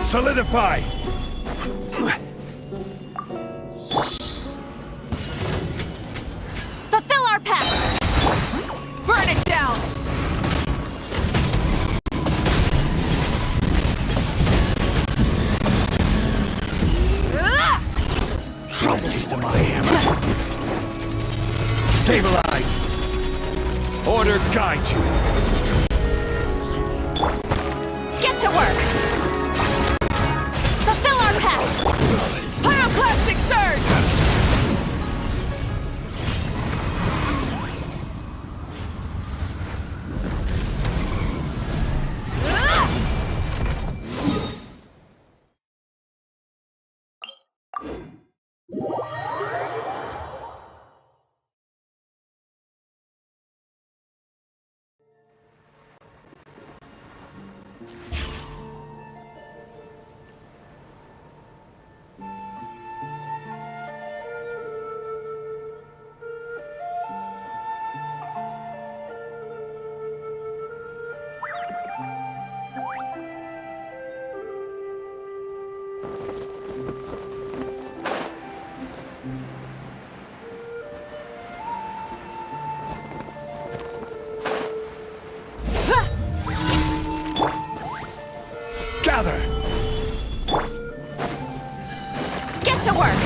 Solidify! Fulfill our pact! Burn it down! Cruelty to my hammer! Stabilize! Order guide you! Get to work! Fulfill our pact! Pyroclastic surge! Gather! Get to work!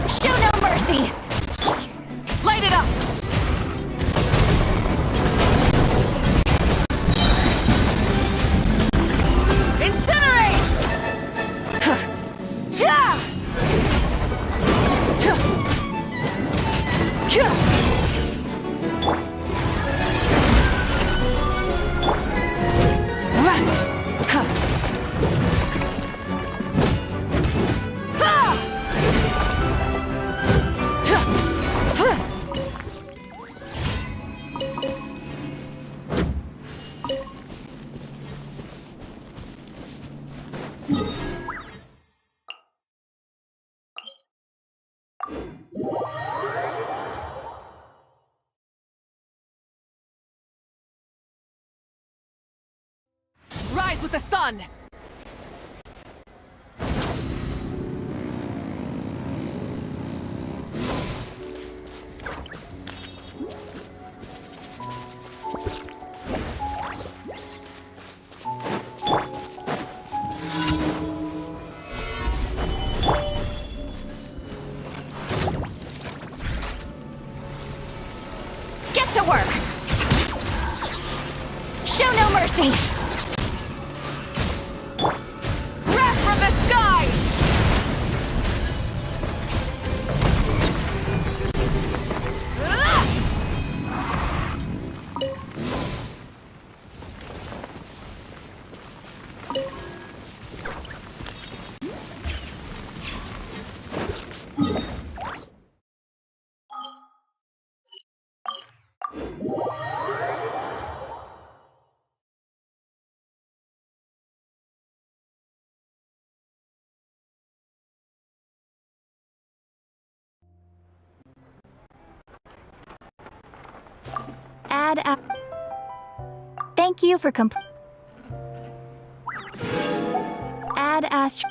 Show no mercy! Light it up! Incinerate! Rise with the sun! Get to work! Show no mercy! Wrath from the sky! Thank you for Add Astro.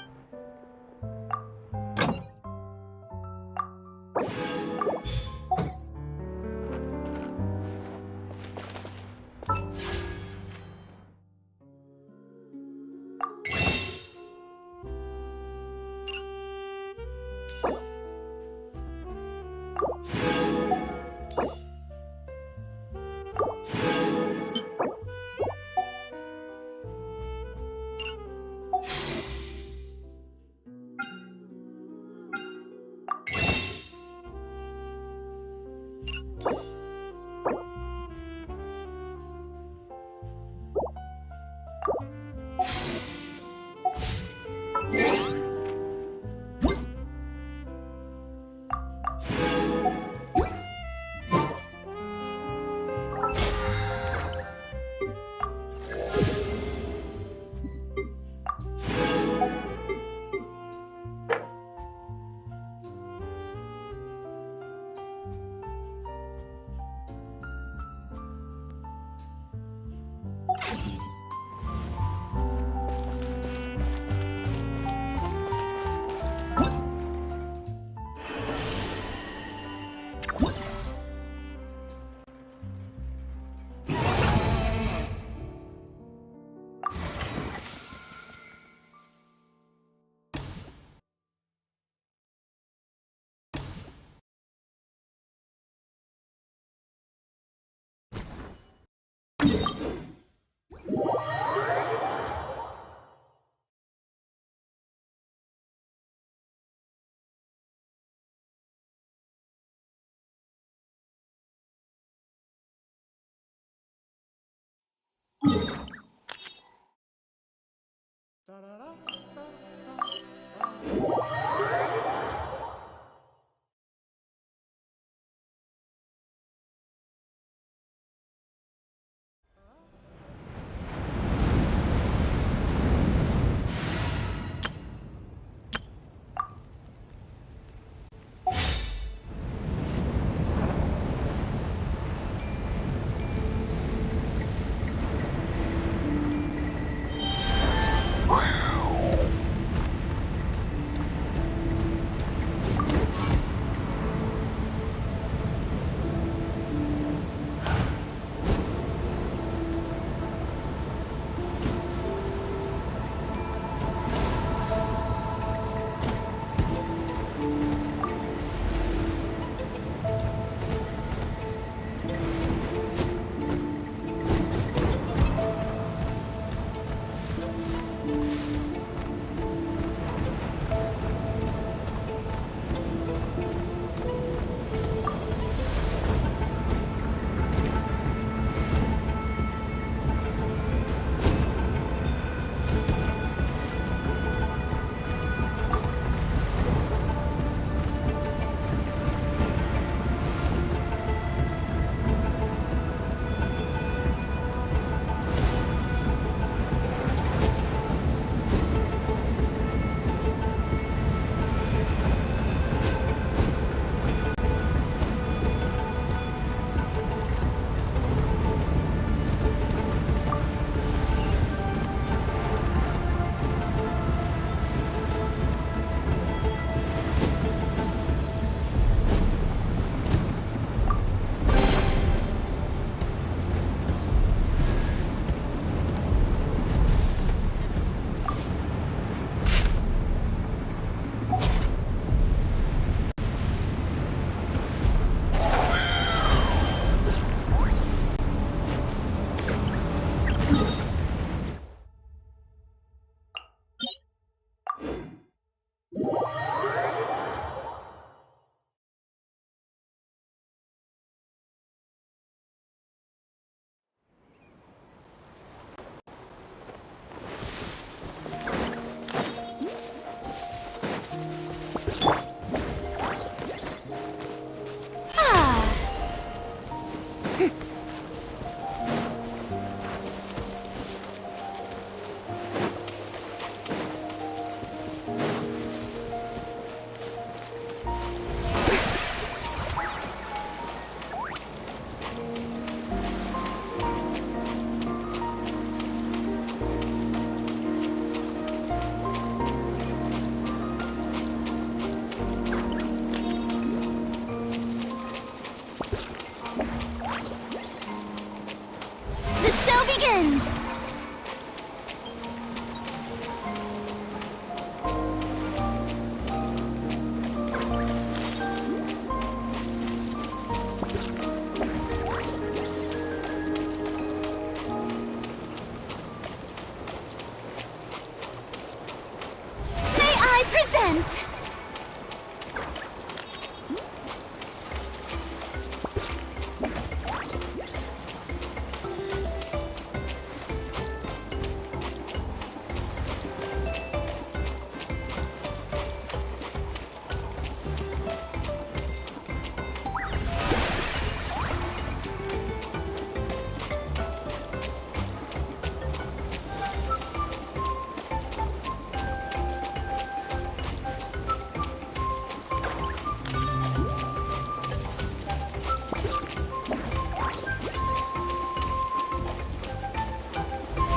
The show begins! May I present?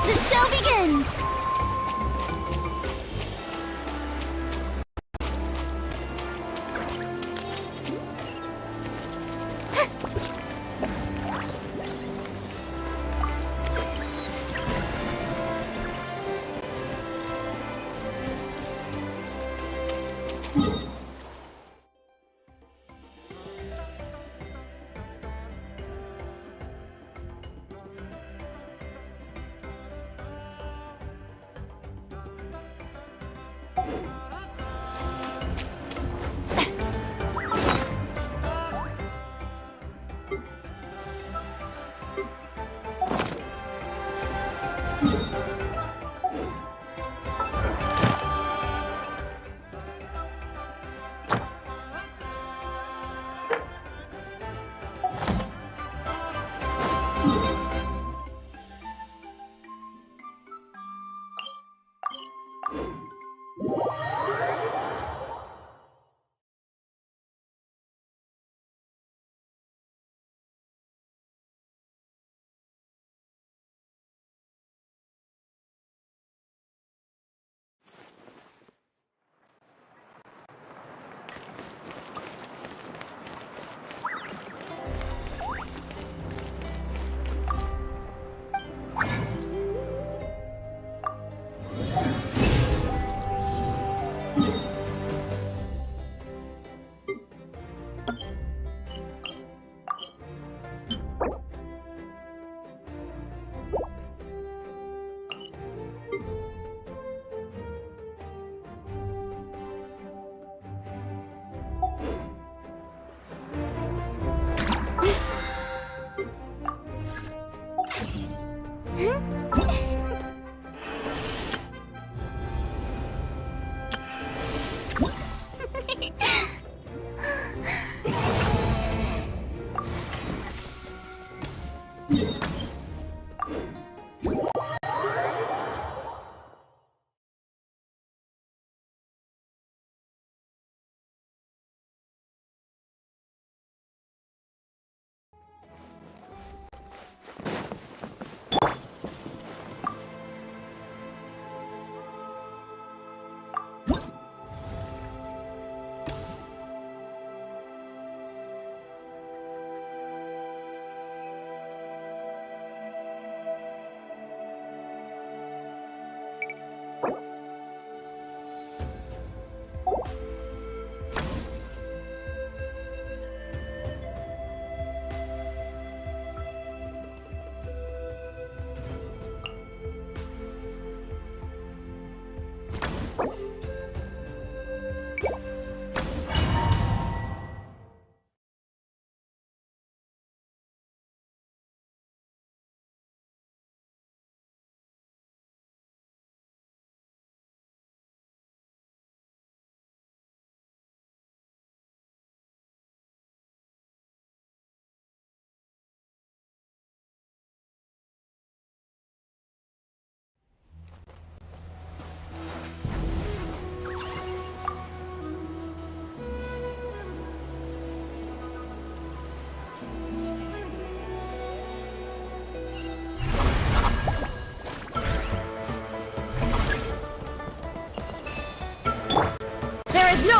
The show begins!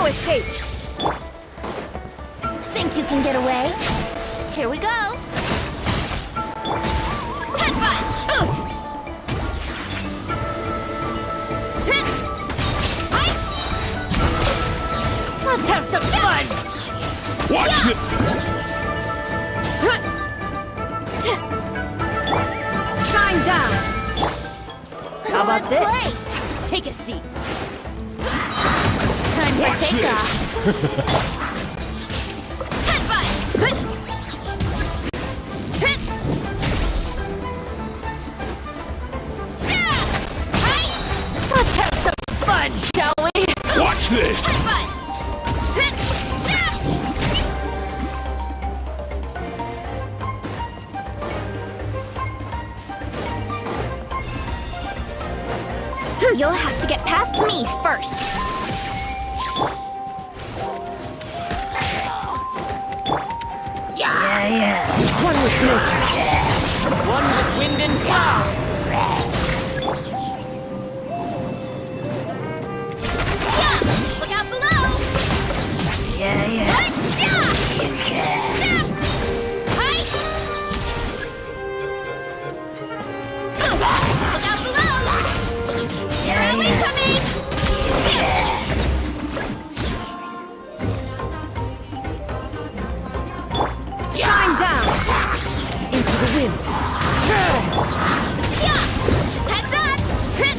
No escape! Think you can get away? Here we go! Headbutt! Oof! Hit! Hi! Let's have some fun! Watch it! Shine down! How about this? Play. Take a seat. Time for Watch takeoff. Headbutt! Hit! Hit! Yeah! Hi! Let's have some fun, shall we? Watch this! Headbutt! Hit! Yeah! You'll have to get past me first. Yeah. One with nature. One with wind and cloud. Yeah! Look out below! Yeah. What? Yeah! You can. Yeah! Hi! Ooh! Look out below! Railway coming! Yeah! Shine down! Into the wind. Yeah! Heads up! Hit!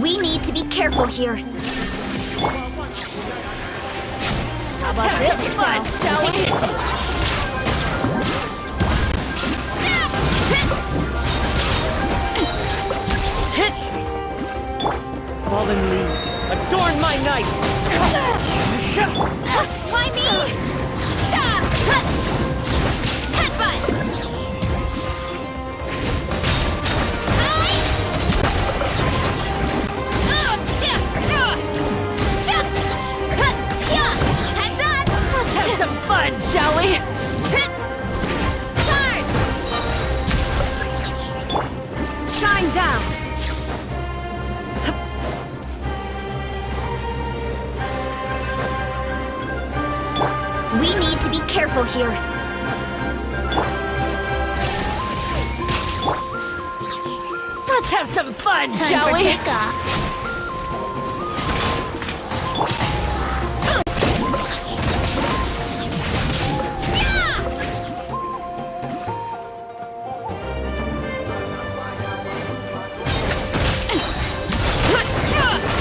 We need to be careful here. How about Have this? some fun, shall we? Yeah! Hit! Hit! Fallen leaves. Adorn my night. Why me? Headbutt! Heads up! Let's have some fun, shall we? Turn! Shine down! We need to be careful here. Let's have some fun, Time shall for we? takeoff.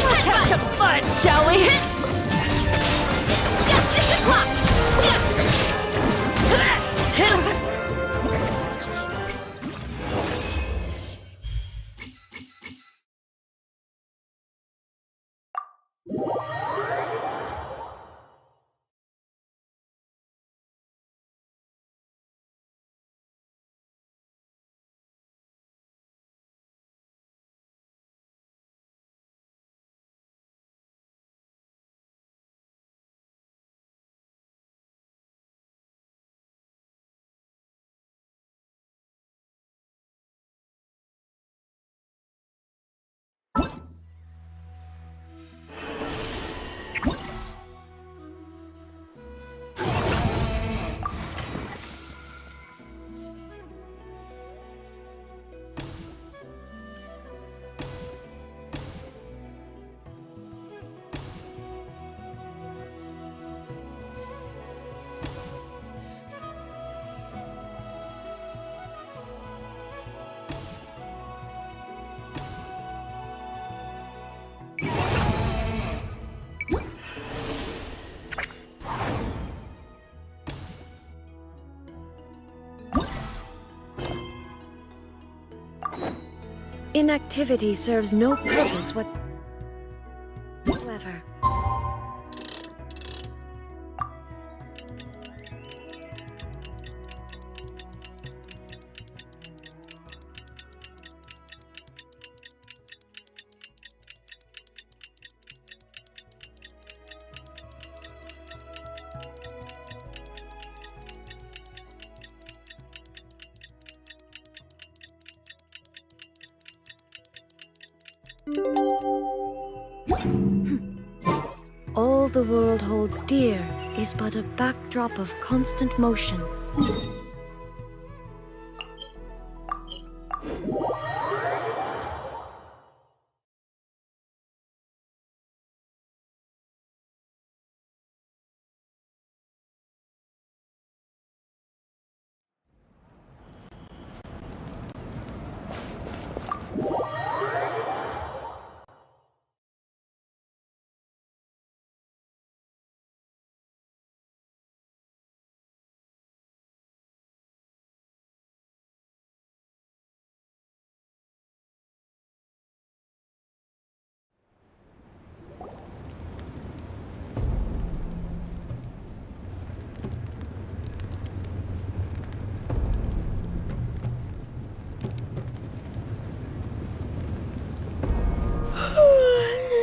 Let's have some fun, shall we? Justice o'clock! Inactivity serves no purpose whatsoever. All the world holds dear is but a backdrop of constant motion.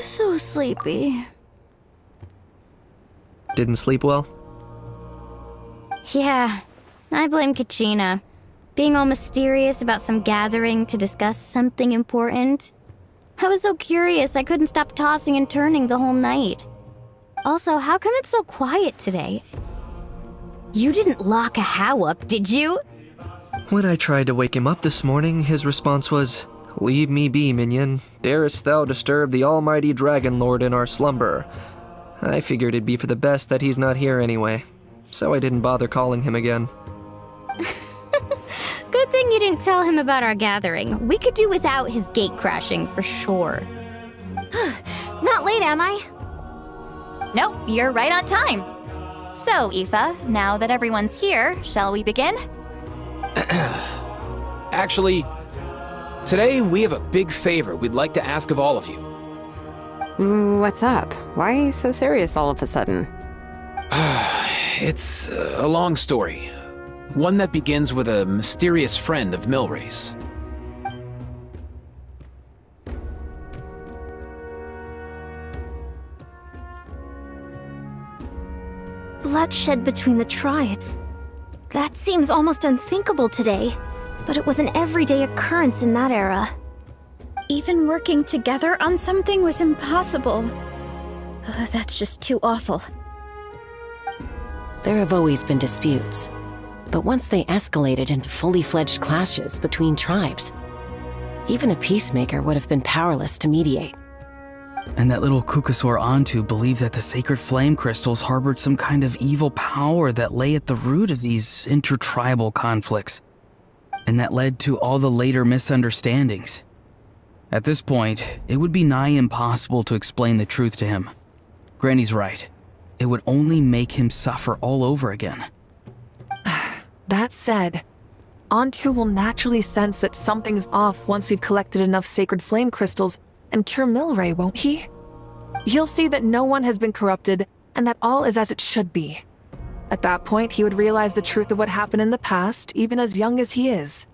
So sleepy. Didn't sleep well? Yeah, I blame Kachina. Being all mysterious about some gathering to discuss something important. I was so curious I couldn't stop tossing and turning the whole night. Also, how come it's so quiet today? You didn't lock a How up, did you? When I tried to wake him up this morning, his response was, "Leave me be, minion. Darest thou disturb the almighty Dragon Lord in our slumber?" I figured it'd be for the best that he's not here anyway, so I didn't bother calling him again. Good thing you didn't tell him about our gathering. We could do without his gate crashing for sure. Not late, am I? Nope, you're right on time. So, Aoife, now that everyone's here, shall we begin? Actually, today we have a big favor we'd like to ask of all of you. What's up? Why so serious all of a sudden? It's a long story. One that begins with a mysterious friend of Milray's. Bloodshed between the tribes. That seems almost unthinkable today, but it was an everyday occurrence in that era. Even working together on something was impossible. That's just too awful. There have always been disputes, but once they escalated into fully fledged clashes between tribes, even a peacemaker would have been powerless to mediate. And that little Kukasor Antu believed that the sacred flame crystals harbored some kind of evil power that lay at the root of these intertribal conflicts, and that led to all the later misunderstandings. At this point, it would be nigh impossible to explain the truth to him. Granny's right. It would only make him suffer all over again. That said, Antu will naturally sense that something's off once we've collected enough sacred flame crystals and cure Milray, won't he? He'll see that no one has been corrupted and that all is as it should be. At that point, he would realize the truth of what happened in the past, even as young as he is.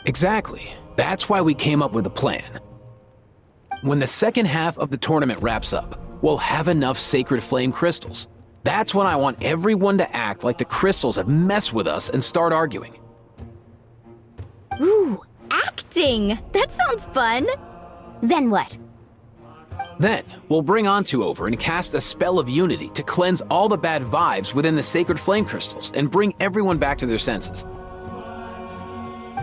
Exactly. That's why we came up with a plan. When the second half of the tournament wraps up, we'll have enough sacred flame crystals. That's when I want everyone to act like the crystals have messed with us and start arguing. Ooh, acting! That sounds fun! Then what? Then, we'll bring Antu over and cast a spell of unity to cleanse all the bad vibes within the sacred flame crystals and bring everyone back to their senses.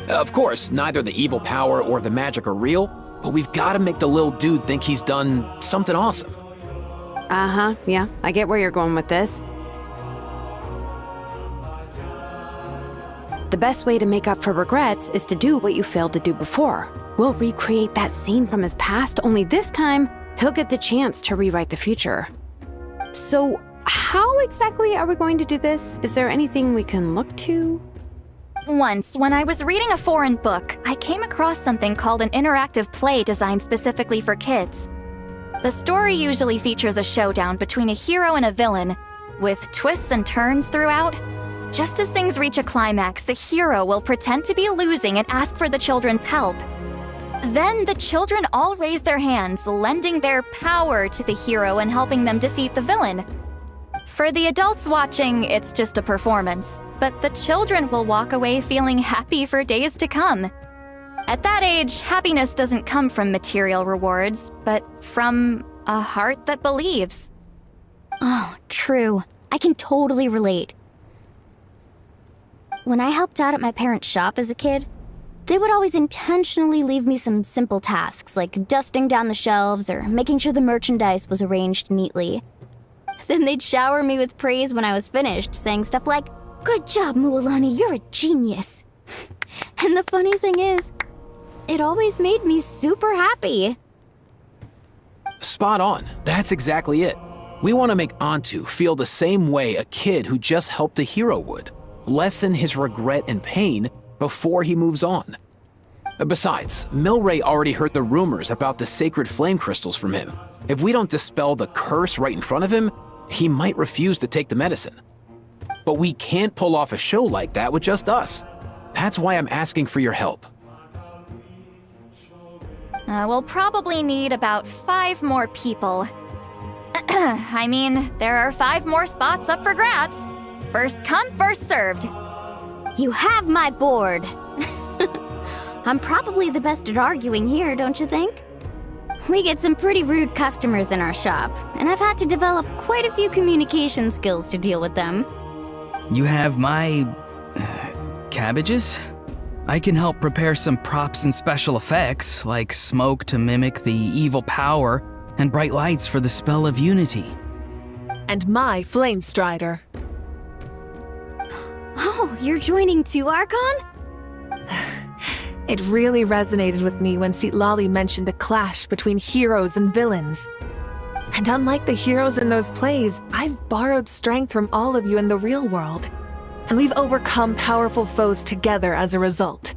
Of course, neither the evil power or the magic are real, but we've got to make the little dude think he's done something awesome. Uh-huh, yeah, I get where you're going with this. The best way to make up for regrets is to do what you failed to do before. We'll recreate that scene from his past, only this time, he'll get the chance to rewrite the future. So, how exactly are we going to do this? Is there anything we can look to? Once, when I was reading a foreign book, I came across something called an interactive play designed specifically for kids. The story usually features a showdown between a hero and a villain, with twists and turns throughout. Just as things reach a climax, the hero will pretend to be losing and ask for the children's help. Then the children all raise their hands, lending their power to the hero and helping them defeat the villain. For the adults watching, it's just a performance, but the children will walk away feeling happy for days to come. At that age, happiness doesn't come from material rewards, but from A heart that believes. Oh, true. I can totally relate. When I helped out at my parents' shop as a kid, they would always intentionally leave me some simple tasks like dusting down the shelves or making sure the merchandise was arranged neatly. Then they'd shower me with praise when I was finished, saying stuff like, "Good job, Mualani, you're a genius." And the funny thing is, it always made me super happy. Spot on. That's exactly it. We want to make Antu feel the same way a kid who just helped a hero would. Lessen his regret and pain before he moves on. Besides, Milray already heard the rumors about the sacred flame crystals from him. If we don't dispel the curse right in front of him, he might refuse to take the medicine. But we can't pull off a show like that with just us. That's why I'm asking for your help. We'll probably need about 5 more people. I mean, there are 5 more spots up for grabs. First come, first served. You have my board. I'm probably the best at arguing here, don't you think? We get some pretty rude customers in our shop, and I've had to develop quite a few communication skills to deal with them. You have my... cabbages? I can help prepare some props and special effects, like smoke to mimic the evil power, and bright lights for the spell of unity. And my flame strider. Oh, you're joining too, Archon? It really resonated with me when Citlali mentioned a clash between heroes and villains. And unlike the heroes in those plays, I've borrowed strength from all of you in the real world. And we've overcome powerful foes together as a result.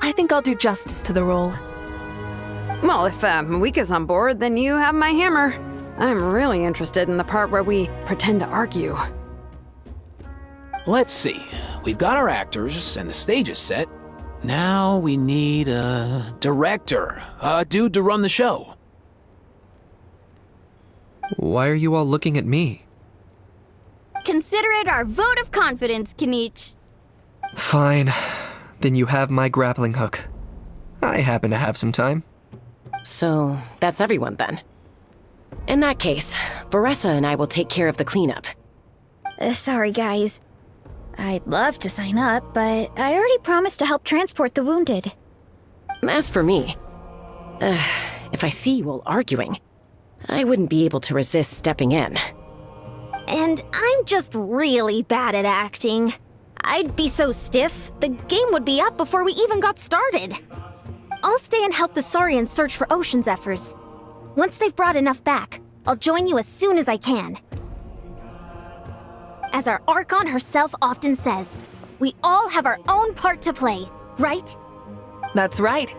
I think I'll do justice to the role. Well, if Mawika's on board, then you have my hammer. I'm really interested in the part where we pretend to argue. Let's see. We've got our actors and the stage is set. Now we need a director, a dude to run the show. Why are you all looking at me? Consider it our vote of confidence, Kanich. Fine. Then you have my grappling hook. I happen to have some time. So, that's everyone then. In that case, Varessa and I will take care of the cleanup. Sorry, guys. I'd love to sign up, but I already promised to help transport the wounded. As for me, if I see you all arguing, I wouldn't be able to resist stepping in. And I'm just really bad at acting. I'd be so stiff, the game would be up before we even got started. I'll stay and help the Saurians search for Ocean Zephyrs. Once they've brought enough back, I'll join you as soon as I can. As our Archon herself often says, we all have our own part to play, right? That's right.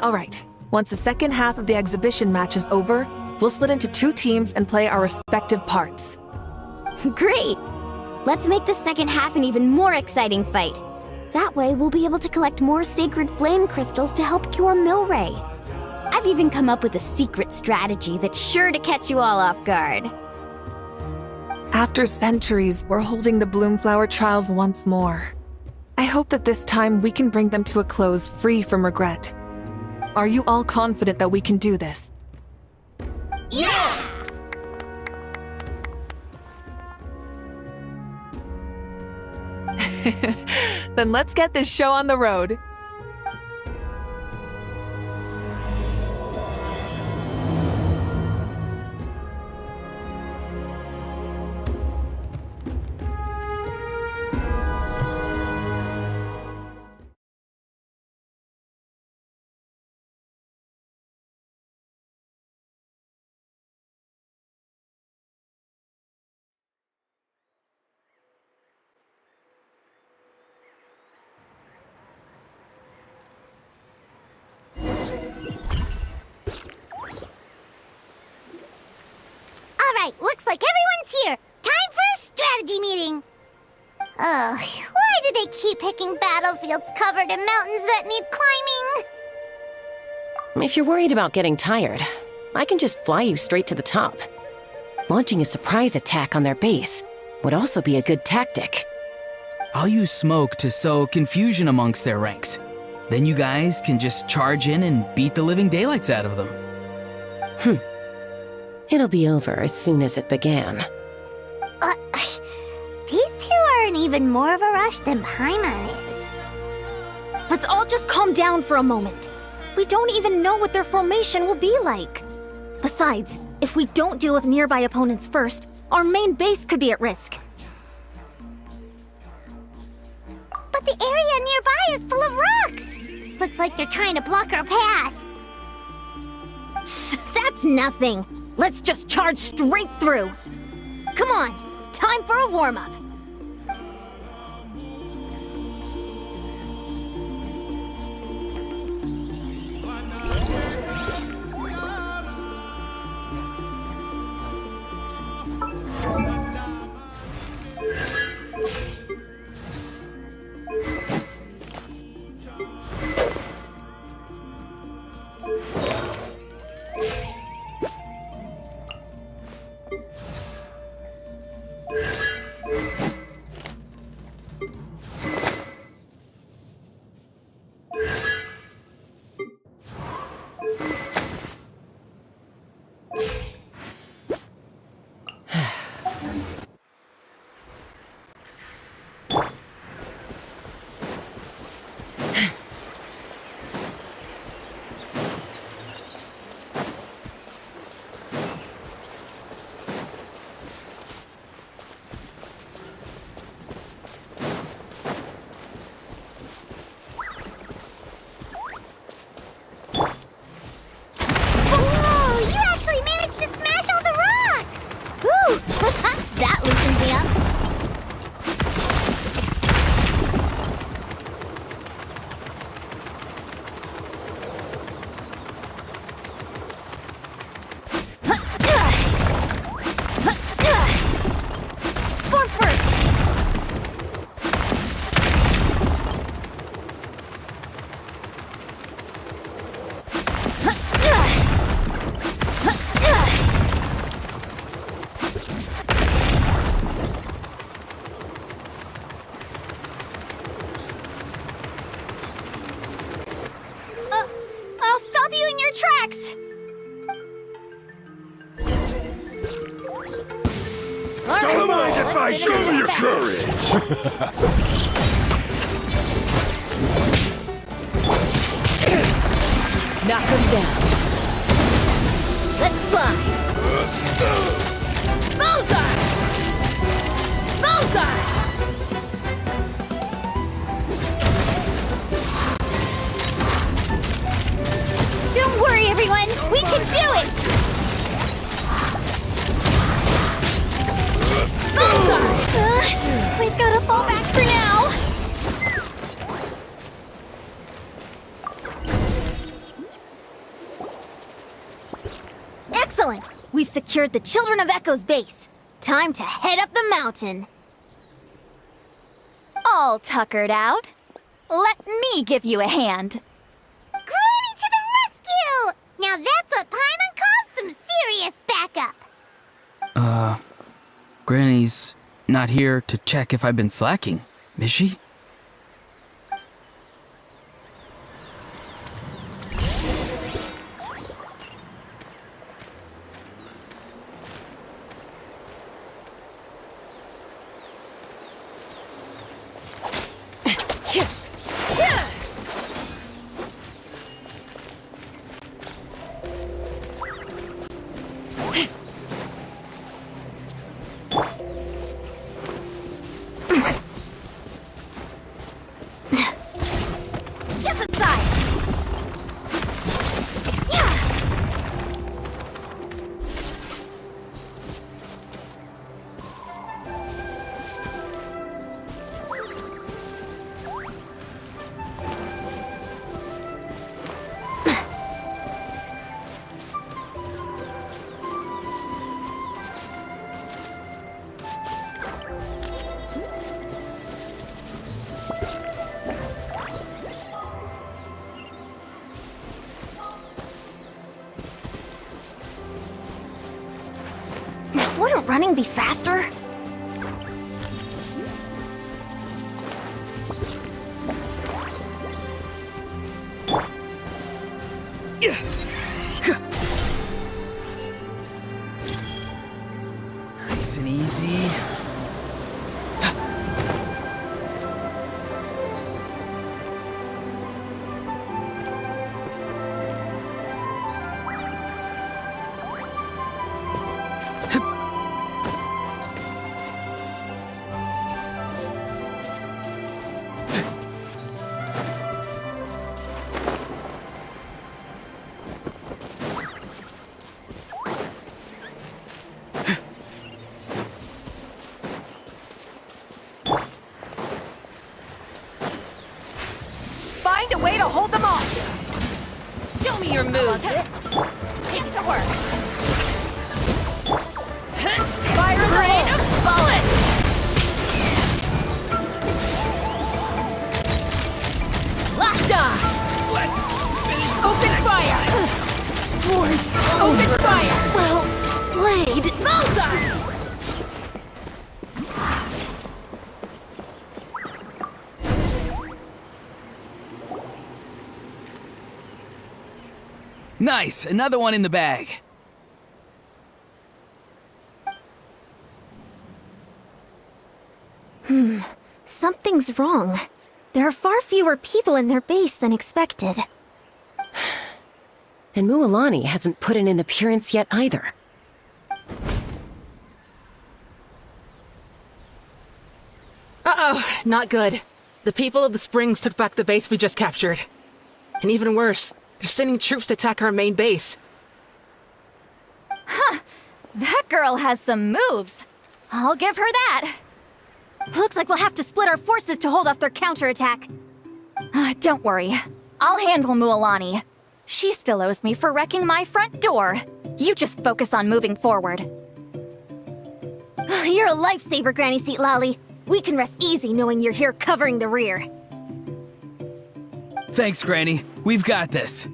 All right. Once the second half of the exhibition match is over, we'll split into 2 teams and play our respective parts. Great! Let's make the second half an even more exciting fight. That way, we'll be able to collect more sacred flame crystals to help cure Milray. I've even come up with a secret strategy that's sure to catch you all off guard. After centuries, we're holding the Bloomflower trials once more. I hope that this time we can bring them to a close free from regret. Are you all confident that we can do this? Yeah! Then let's get this show on the road. Alright, looks like everyone's here. Time for a strategy meeting. Ugh, why do they keep picking battlefields covered in mountains that need climbing? If you're worried about getting tired, I can just fly you straight to the top. Launching a surprise attack on their base would also be a good tactic. I'll use smoke to sow confusion amongst their ranks. Then you guys can just charge in and beat the living daylights out of them. It'll be over as soon as it began. These two are in even more of a rush than Paimon is. Let's all just calm down for a moment. We don't even know what their formation will be like. Besides, if we don't deal with nearby opponents first, our main base could be at risk. But the area nearby is full of rocks! Looks like they're trying to block our path. That's nothing. Let's just charge straight through. Come on, time for a warm-up. That loosened me up. Form first. I'll stop you in your tracks. Don't mind if I show your courage! Knock him down. Let's fly. Bullseye! Bullseye! Don't worry, everyone. We can do it. Bullseye! We've got to fall back for now. Excellent! We've secured the Children of Echo's base. Time to head up the mountain. All tuckered out. Let me give you a hand. Granny to the rescue! Now that's what Paimon calls some serious backup. Granny's not here to check if I've been slacking, is she? Step aside! Yeah! Wouldn't running be faster? Nice and easy. Find a way to hold them off. Show me your moves. Get to work. Fire in the Rain hole. of bullets. Locked on. Let's finish this Open next fire. time. Open fire. Well played. Bullseye. Nice, another one in the bag. Something's wrong. There are far fewer people in their base than expected. And Mualani hasn't put in an appearance yet either. Uh-oh, not good. The people of the Springs took back the base we just captured. And even worse, they're sending troops to attack our main base. That girl has some moves. I'll give her that. Looks like we'll have to split our forces to hold off their counterattack. Don't worry. I'll handle Mualani. She still owes me for wrecking my front door. You just focus on moving forward. You're a lifesaver, Granny Seat Lolly. We can rest easy knowing you're here covering the rear. Thanks, Granny. We've got this.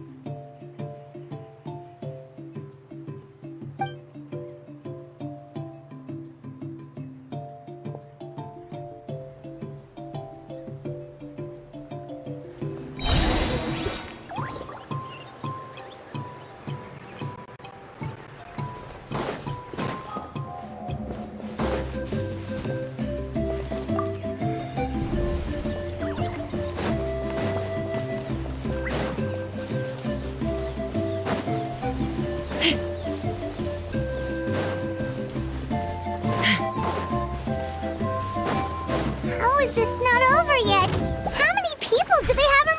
How is this not over yet? How many people do they have in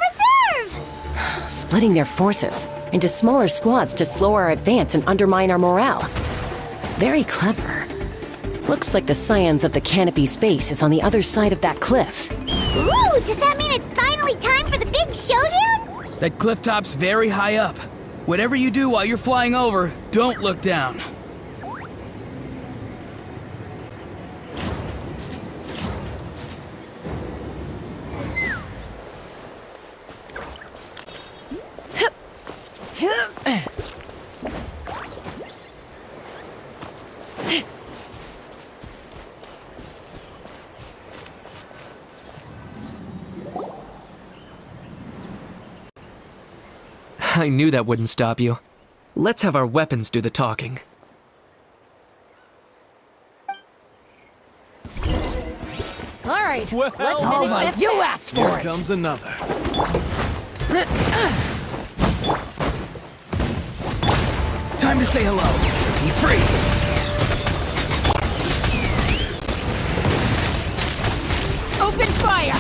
reserve? Splitting their forces into smaller squads to slow our advance and undermine our morale. Very clever. Looks like the Scions of the Canopy's base is on the other side of that cliff. Ooh, does that mean it's finally time for the big showdown? That cliff top's very high up. Whatever you do while you're flying over, don't look down. I knew that wouldn't stop you. Let's have our weapons do the talking. All right. Well, Let's finish this. You asked for Here it. comes another. Time to say hello. Be free. Open fire.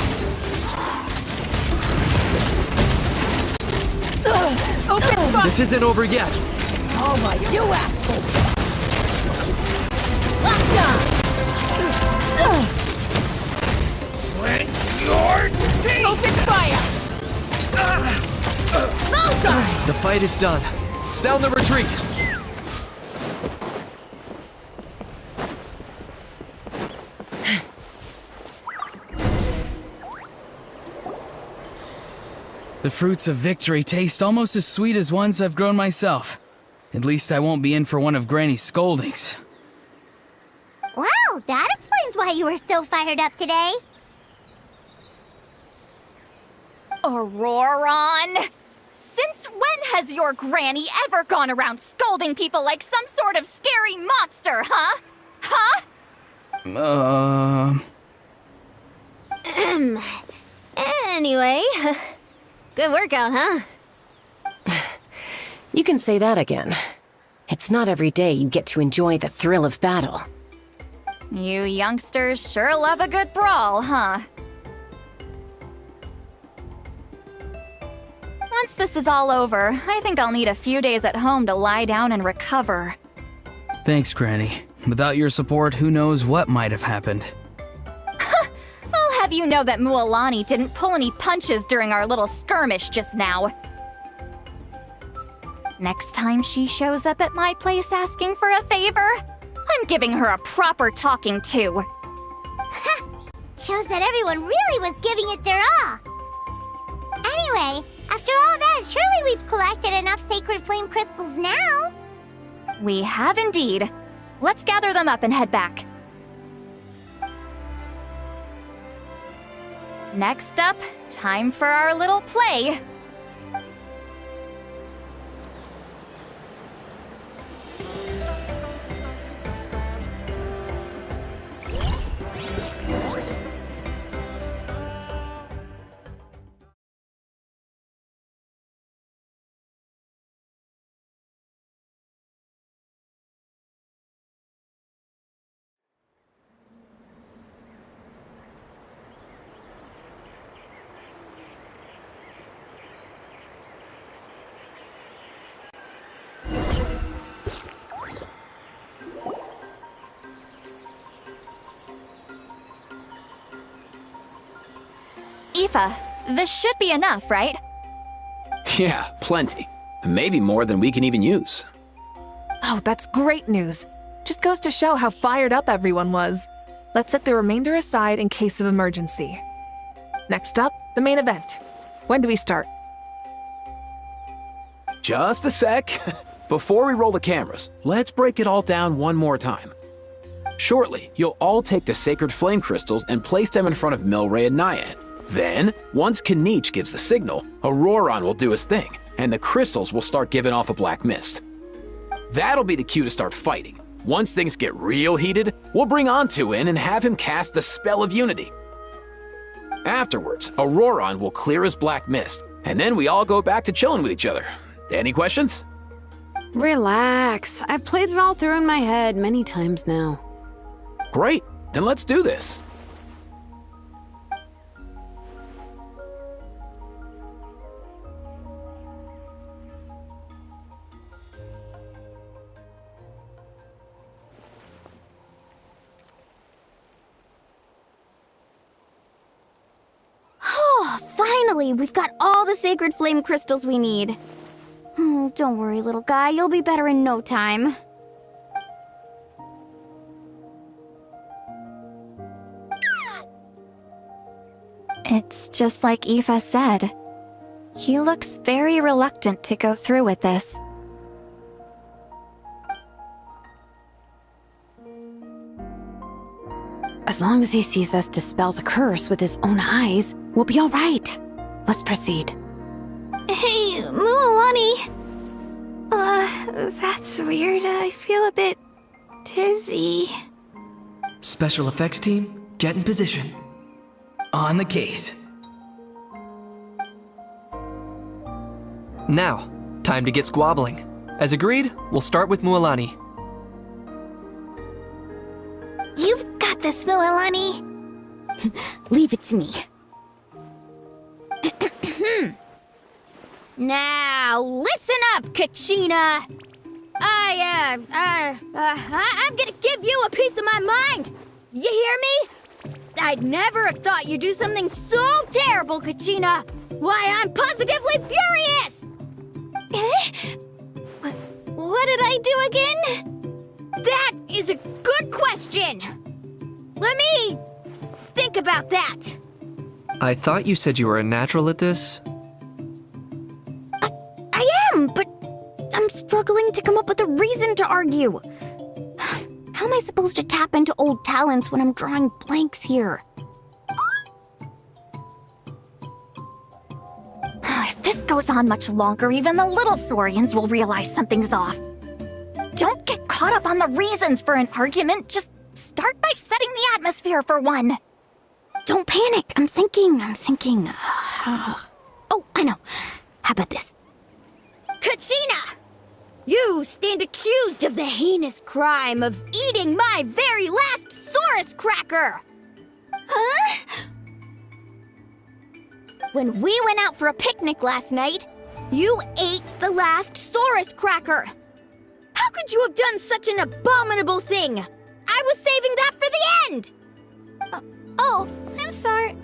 Open fire. This isn't over yet. Oh my, you asked for it. Locked on. When's your teeth? Open fire. Bullseye. The fight is done. Sound the retreat. The fruits of victory taste almost as sweet as ones I've grown myself. At least I won't be in for one of Granny's scoldings. Wow, that explains why you were so fired up today. Auroron! Since when has your granny ever gone around scolding people like some sort of scary monster, huh? Huh? Anyway, good workout, huh? You can say that again. It's not every day you get to enjoy the thrill of battle. You youngsters sure love a good brawl, huh? Once this is all over, I think I'll need a few days at home to lie down and recover. Thanks, Granny. Without your support, who knows what might have happened. I'll have you know that Mualani didn't pull any punches during our little skirmish just now. Next time she shows up at my place asking for a favor, I'm giving her a proper talking to. Shows that everyone really was giving it their all. Anyway, after all that, surely we've collected enough sacred flame crystals now. We have indeed. Let's gather them up and head back. Next up, time for our little play. Aoife, this should be enough, right? Yeah, plenty. Maybe more than we can even use. Oh, that's great news. Just goes to show how fired up everyone was. Let's set the remainder aside in case of emergency. Next up, the main event. When do we start? Just a sec. Before we roll the cameras, let's break it all down one more time. Shortly, you'll all take the sacred flame crystals and place them in front of Milray and Nyan. Then, once Kanich gives the signal, Auroron will do his thing, and the crystals will start giving off a black mist. That'll be the cue to start fighting. Once things get real heated, we'll bring Antu in and have him cast the Spell of Unity. Afterwards, Auroron will clear his black mist, and then we all go back to chilling with each other. Any questions? Relax. I've played it all through in my head many times now. Great, then let's do this. Finally, we've got all the sacred flame crystals we need. Don't worry, little guy. You'll be better in no time. It's just like Aoife said. He looks very reluctant to go through with this. As long as he sees us dispel the curse with his own eyes, we'll be all right. Let's proceed. Hey, Mualani. That's weird. I feel a bit dizzy. Special effects team, get in position. On the case. Now, time to get squabbling. As agreed, we'll start with Mualani. You've got this, Mualani. Leave it to me. Now, listen up, Kachina. I'm gonna give you a piece of my mind. You hear me? I'd never have thought you'd do something so terrible, Kachina. Why, I'm positively furious! What did I do again? That is a good question. Let me think about that. I thought you said you were a natural at this. I am, but I'm struggling to come up with a reason to argue. How am I supposed to tap into old talents when I'm drawing blanks here? If this goes on much longer, even the little Saurians will realize something's off. Don't get caught up on the reasons for an argument, just Start by setting the atmosphere for one. Don't panic. I'm thinking. Oh, I know. How about this? Kachina! You stand accused of the heinous crime of eating my very last Saurus cracker! Huh? When we went out for a picnic last night, you ate the last Saurus cracker! How could you have done such an abominable thing? I was saving that for the end! Oh, I'm sorry.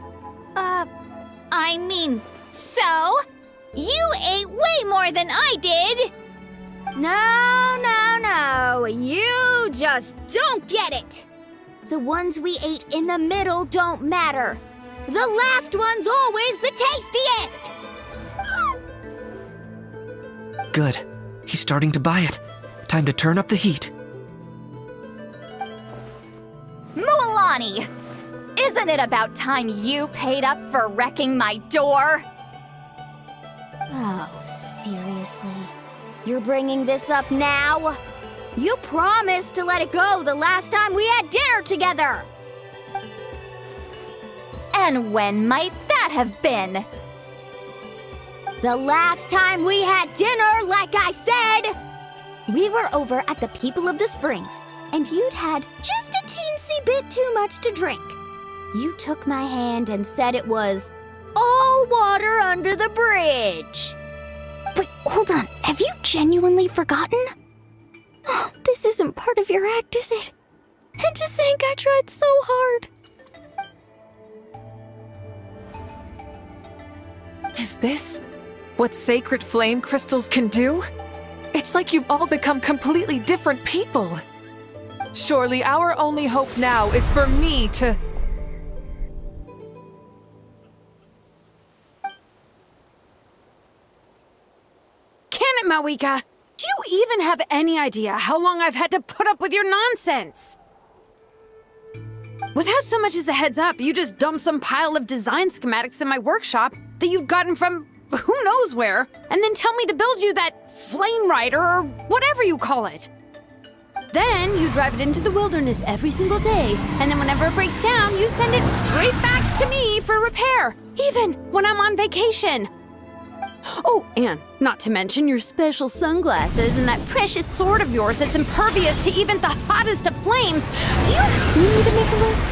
I mean, so? You ate way more than I did! No. You just don't get it! The ones we ate in the middle don't matter. The last one's always the tastiest! Good. He's starting to buy it. Time to turn up the heat. Mualani! Isn't it about time you paid up for wrecking my door? Oh, seriously? You're bringing this up now? You promised to let it go the last time we had dinner together! And when might that have been? The last time we had dinner, like I said! We were over at the People of the Springs, and you'd had just a teensy bit too much to drink. You took my hand and said it was all water under the bridge. Wait, hold on. Have you genuinely forgotten? Oh, this isn't part of your act, is it? And to think I tried so hard. Is this what sacred flame crystals can do? It's like you've all become completely different people. Surely our only hope now is for me to... Can it, Mawika? Do you even have any idea how long I've had to put up with your nonsense? Without so much as a heads up, you just dumped some pile of design schematics in my workshop that you'd gotten from who knows where, and then tell me to build you that flame rider or whatever you call it. Then you drive it into the wilderness every single day, and then whenever it breaks down, you send it straight back to me for repair, even when I'm on vacation. Oh, and not to mention your special sunglasses and that precious sword of yours that's impervious to even the hottest of flames. Do you need me to make a list?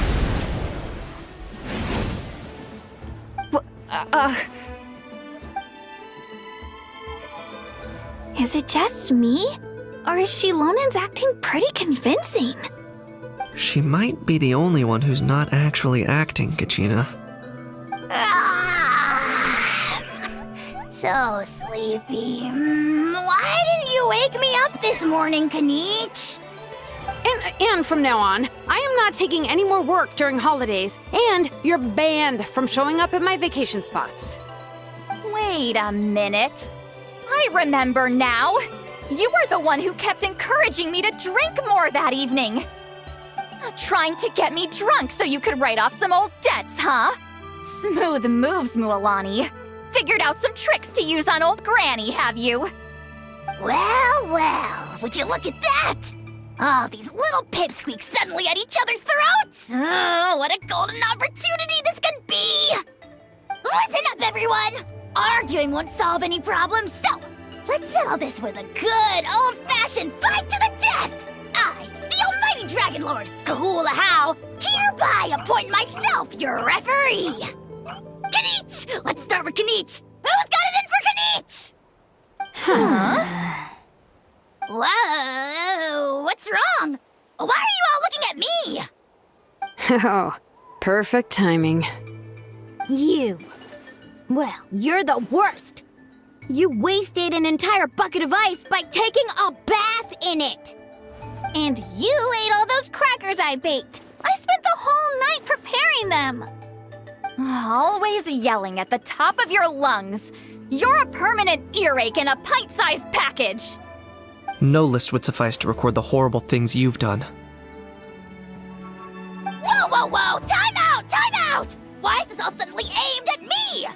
Is it just me? Or is Shilonen's acting pretty convincing? She might be the only one who's not actually acting, Kachina. So sleepy. Why didn't you wake me up this morning, Kanich? And from now on, I am not taking any more work during holidays, and you're banned from showing up at my vacation spots. Wait a minute. I remember now. You were the one who kept encouraging me to drink more that evening. Trying to get me drunk so you could write off some old debts, huh? Smooth moves, Mualani. Figured out some tricks to use on old Granny, have you? Well, would you look at that? Oh, these little pipsqueaks suddenly at each other's throats! Oh, what a golden opportunity this could be! Listen up, everyone! Arguing won't solve any problems, so let's settle this with a good old-fashioned fight to the death! I, the almighty Dragon Lord, Kahula-How, hereby appoint myself your referee! Kanich! Let's start with Kanich! Who's got it in for Kanich? Huh? Whoa, what's wrong? Why are you all looking at me? Oh, perfect timing. You. Well, you're the worst. You wasted an entire bucket of ice by taking a bath in it. And you ate all those crackers I baked. I spent the whole night preparing them. Always yelling at the top of your lungs. You're a permanent earache in a pint-sized package. No list would suffice to record the horrible things you've done. Whoa! Time out! Why is this all suddenly aimed at me?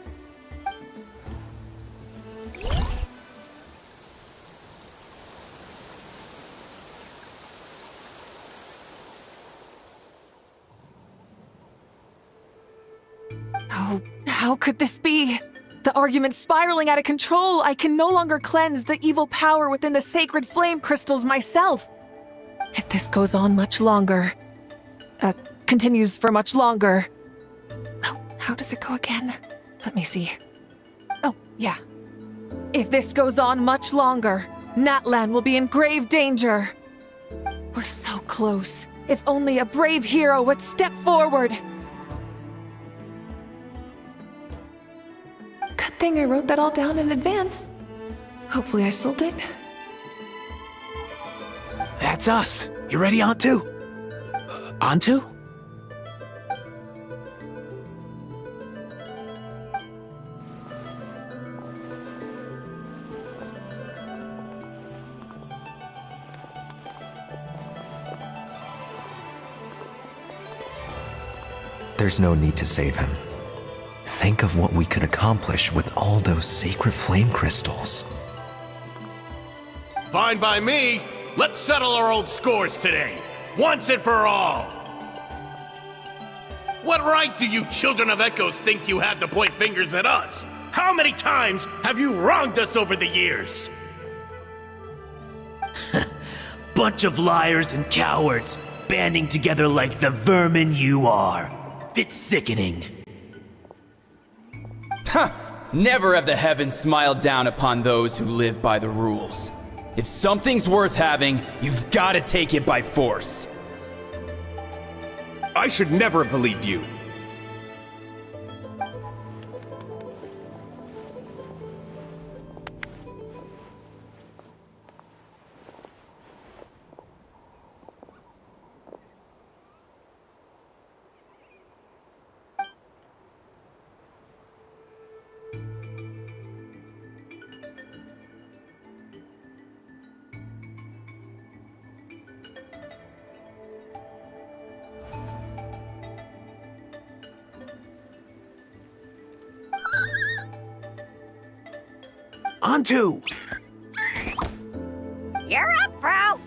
Oh, how could this be? The argument's spiraling out of control. I can no longer cleanse the evil power within the sacred flame crystals myself. If this goes on much longer, continues for much longer. Oh, how does it go again? Let me see. Oh, yeah. If this goes on much longer, Natlan will be in grave danger. We're so close. If only a brave hero would step forward. Good thing I wrote that all down in advance. Hopefully I sold it. That's us. You ready, Antu? Antu? There's no need to save him. Think of what we could accomplish with all those sacred flame crystals. Fine by me. Let's settle our old scores today, once and for all. What right do you children of Echoes think you have to point fingers at us? How many times have you wronged us over the years? Bunch of liars and cowards, banding together like the vermin you are. It's sickening. Huh! Never have the heavens smiled down upon those who live by the rules. If something's worth having, you've got to take it by force. I should never have believed you. Antu! You're up, bro!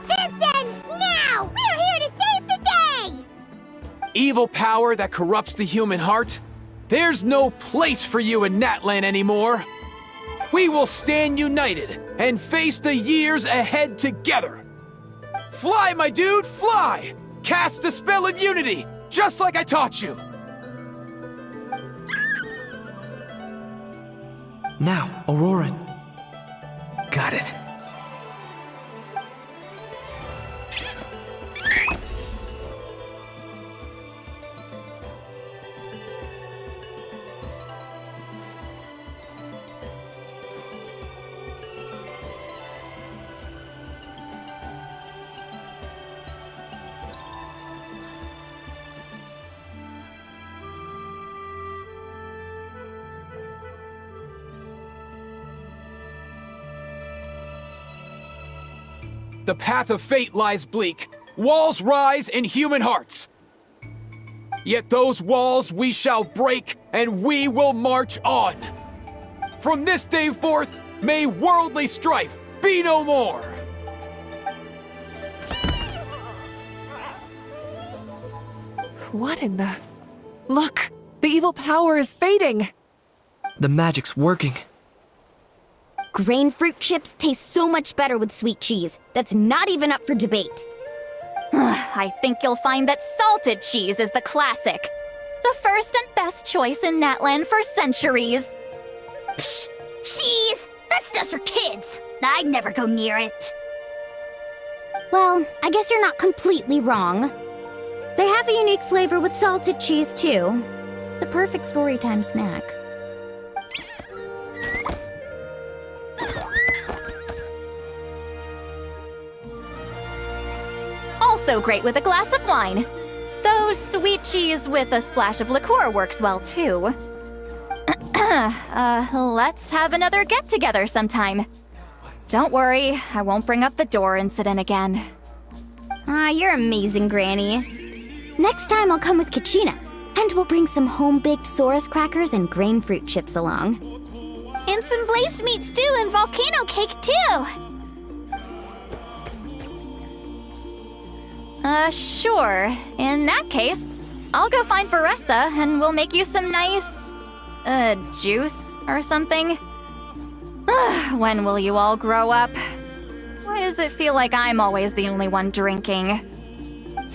This ends now! We're here to save the day! Evil power that corrupts the human heart? There's no place for you in Natlan anymore! We will stand united and face the years ahead together! Fly, my dude, fly! Cast the spell of unity! Just like I taught you! Now, Auroran. Got it. The path of fate lies bleak. Walls rise in human hearts. Yet those walls we shall break, and we will march on. From this day forth, may worldly strife be no more. What in the... Look! The evil power is fading! The magic's working. Grain fruit chips taste so much better with sweet cheese. That's not even up for debate. I think you'll find that salted cheese is the classic. The first and best choice in Natlan for centuries. Psh! Cheese! That stuff's for kids! I'd never go near it. Well, I guess you're not completely wrong. They have a unique flavor with salted cheese, too. The perfect storytime snack. Also great with a glass of wine. Though sweet cheese with a splash of liqueur works well, too. Let's have another get-together sometime. Don't worry, I won't bring up the door incident again. You're amazing, Granny. Next time I'll come with Kachina, and we'll bring some home-baked Saurus crackers and grain fruit chips along. And some blaze meat stew and volcano cake, too! Sure. In that case, I'll go find Veressa and we'll make you some nice, juice or something. When will you all grow up? Why does it feel like I'm always the only one drinking?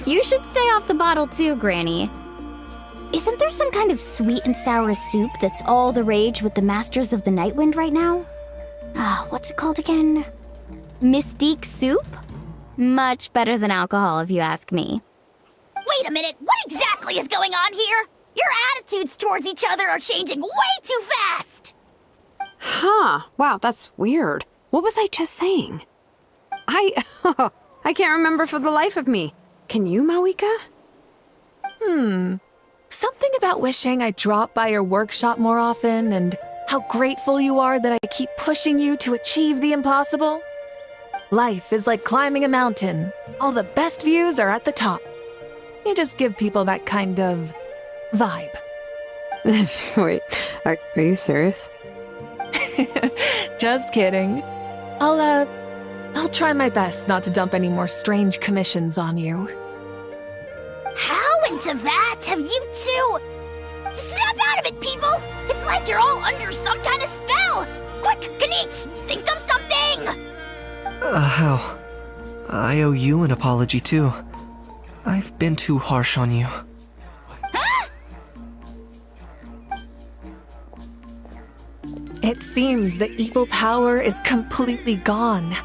You should stay off the bottle too, Granny. Isn't there some kind of sweet and sour soup that's all the rage with the Masters of the Nightwind right now? What's it called again? Mystique soup? Much better than alcohol, if you ask me. Wait a minute, what exactly is going on here? Your attitudes towards each other are changing way too fast! Huh. Wow, that's weird. What was I just saying? I can't remember for the life of me. Can you, Mawika? Something about wishing I'd drop by your workshop more often and how grateful you are that I keep pushing you to achieve the impossible. Life is like climbing a mountain. All the best views are at the top. You just give people that kind of vibe. Wait, are you serious? Just kidding. I'll try my best not to dump any more strange commissions on you. How into that have you two? Snap out of it, people! It's like you're all under some kind of spell! Quick, Kanich, think of something! How? I owe you an apology too. I've been too harsh on you. Huh? It seems the evil power is completely gone.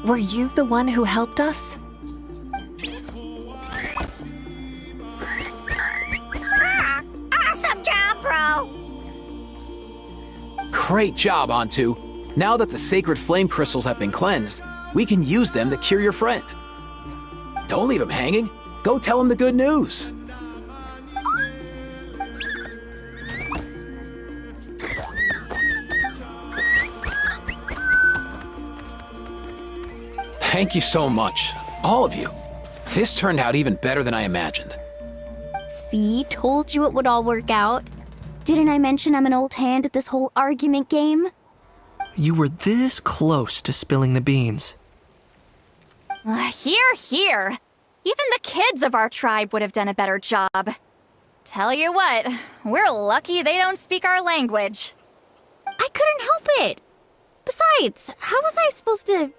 Were you the one who helped us? Awesome job, bro! Great job, Antu. Now that the sacred flame crystals have been cleansed, we can use them to cure your friend. Don't leave him hanging. Go tell him the good news. Thank you so much, all of you. This turned out even better than I imagined. See, told you it would all work out. Didn't I mention I'm an old hand at this whole argument game? You were this close to spilling the beans. Here. Even the kids of our tribe would have done a better job. Tell you what, we're lucky they don't speak our language. I couldn't help it. Besides, how was I supposed to,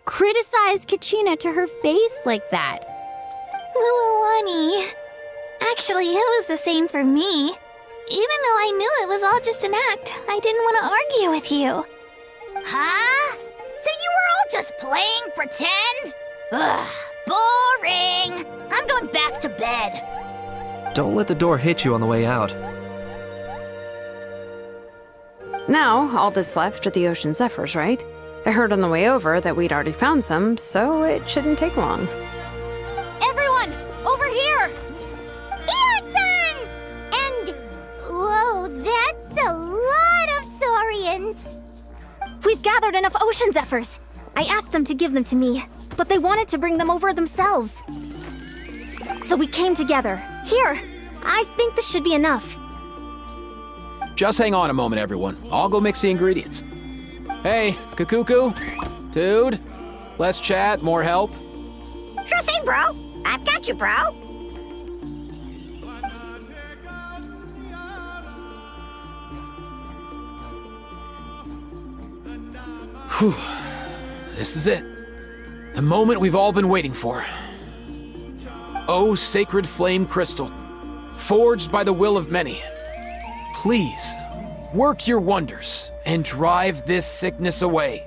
criticize Kachina to her face like that? Honey. Actually, it was the same for me. Even though I knew it was all just an act, I didn't want to argue with you. Huh? So you were all just playing pretend? Ugh, boring. I'm going back to bed. Don't let the door hit you on the way out. Now, all that's left are the ocean zephyrs, right? I heard on the way over that we'd already found some, so it shouldn't take long. Everyone, over here! Ian-san! And... whoa, that's a lot of saurians! We've gathered enough ocean zephyrs. I asked them to give them to me, but they wanted to bring them over themselves. So we came together. Here, I think this should be enough. Just hang on a moment, everyone. I'll go mix the ingredients. Hey, Kakuku, dude, less chat, more help. Sure thing, bro. I've got you, bro. Whew. This is it. The moment we've all been waiting for. Oh, sacred flame crystal, forged by the will of many. Please, work your wonders and drive this sickness away.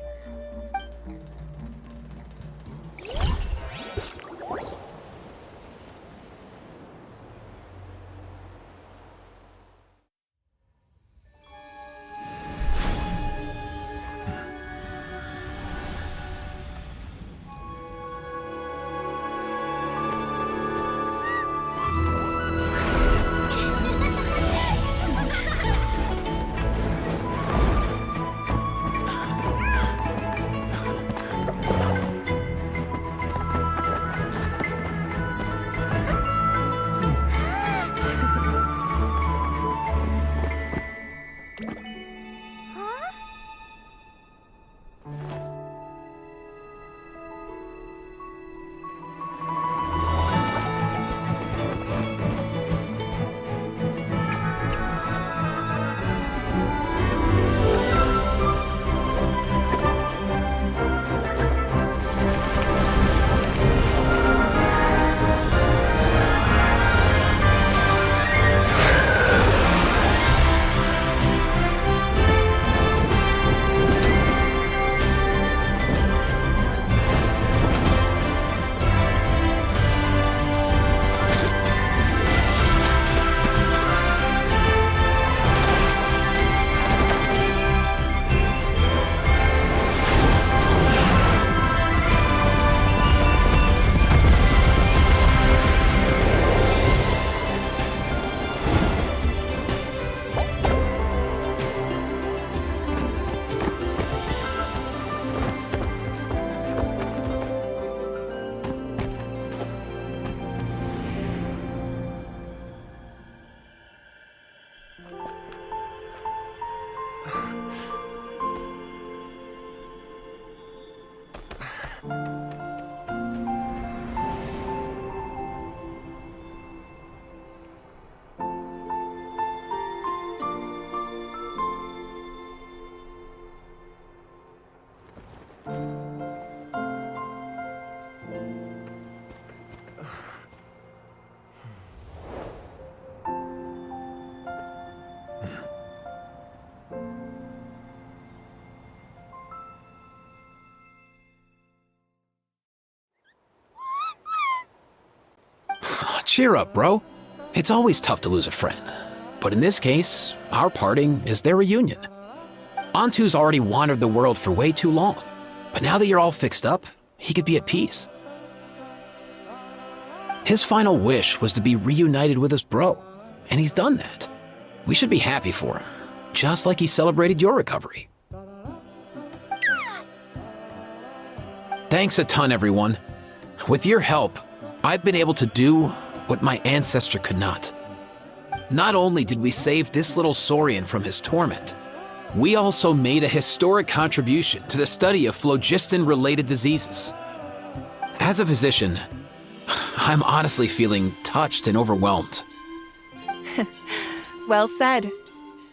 Cheer up, bro. It's always tough to lose a friend. But in this case, our parting is their reunion. Antu's already wandered the world for way too long. But now that you're all fixed up, he could be at peace. His final wish was to be reunited with his bro, and he's done that. We should be happy for him, just like he celebrated your recovery. Thanks a ton, everyone. With your help, I've been able to do what my ancestor could not. Not only did we save this little Saurian from his torment, we also made a historic contribution to the study of phlogiston-related diseases. As a physician, I'm honestly feeling touched and overwhelmed. Well said.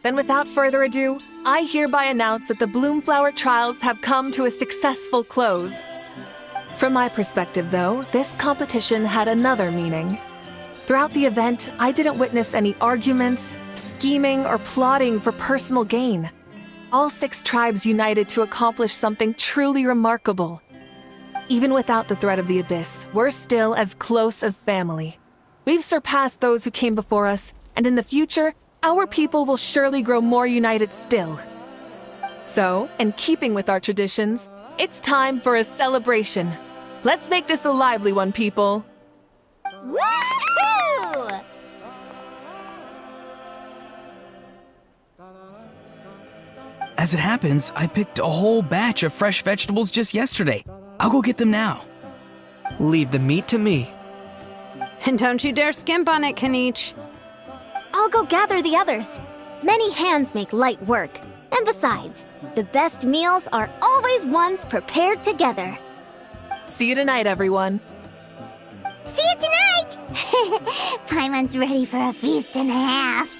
Then without further ado, I hereby announce that the Bloomflower trials have come to a successful close. From my perspective, though, this competition had another meaning. Throughout the event, I didn't witness any arguments, scheming, or plotting for personal gain. All 6 tribes united to accomplish something truly remarkable. Even without the threat of the Abyss, we're still as close as family. We've surpassed those who came before us, and in the future, our people will surely grow more united still. So, in keeping with our traditions, it's time for a celebration. Let's make this a lively one, people. Woohoo! As it happens, I picked a whole batch of fresh vegetables just yesterday. I'll go get them now. Leave the meat to me. And don't you dare skimp on it, Kanich. I'll go gather the others. Many hands make light work. And besides, the best meals are always ones prepared together. See you tonight, everyone. See you tonight! Paimon's ready for a feast and a half.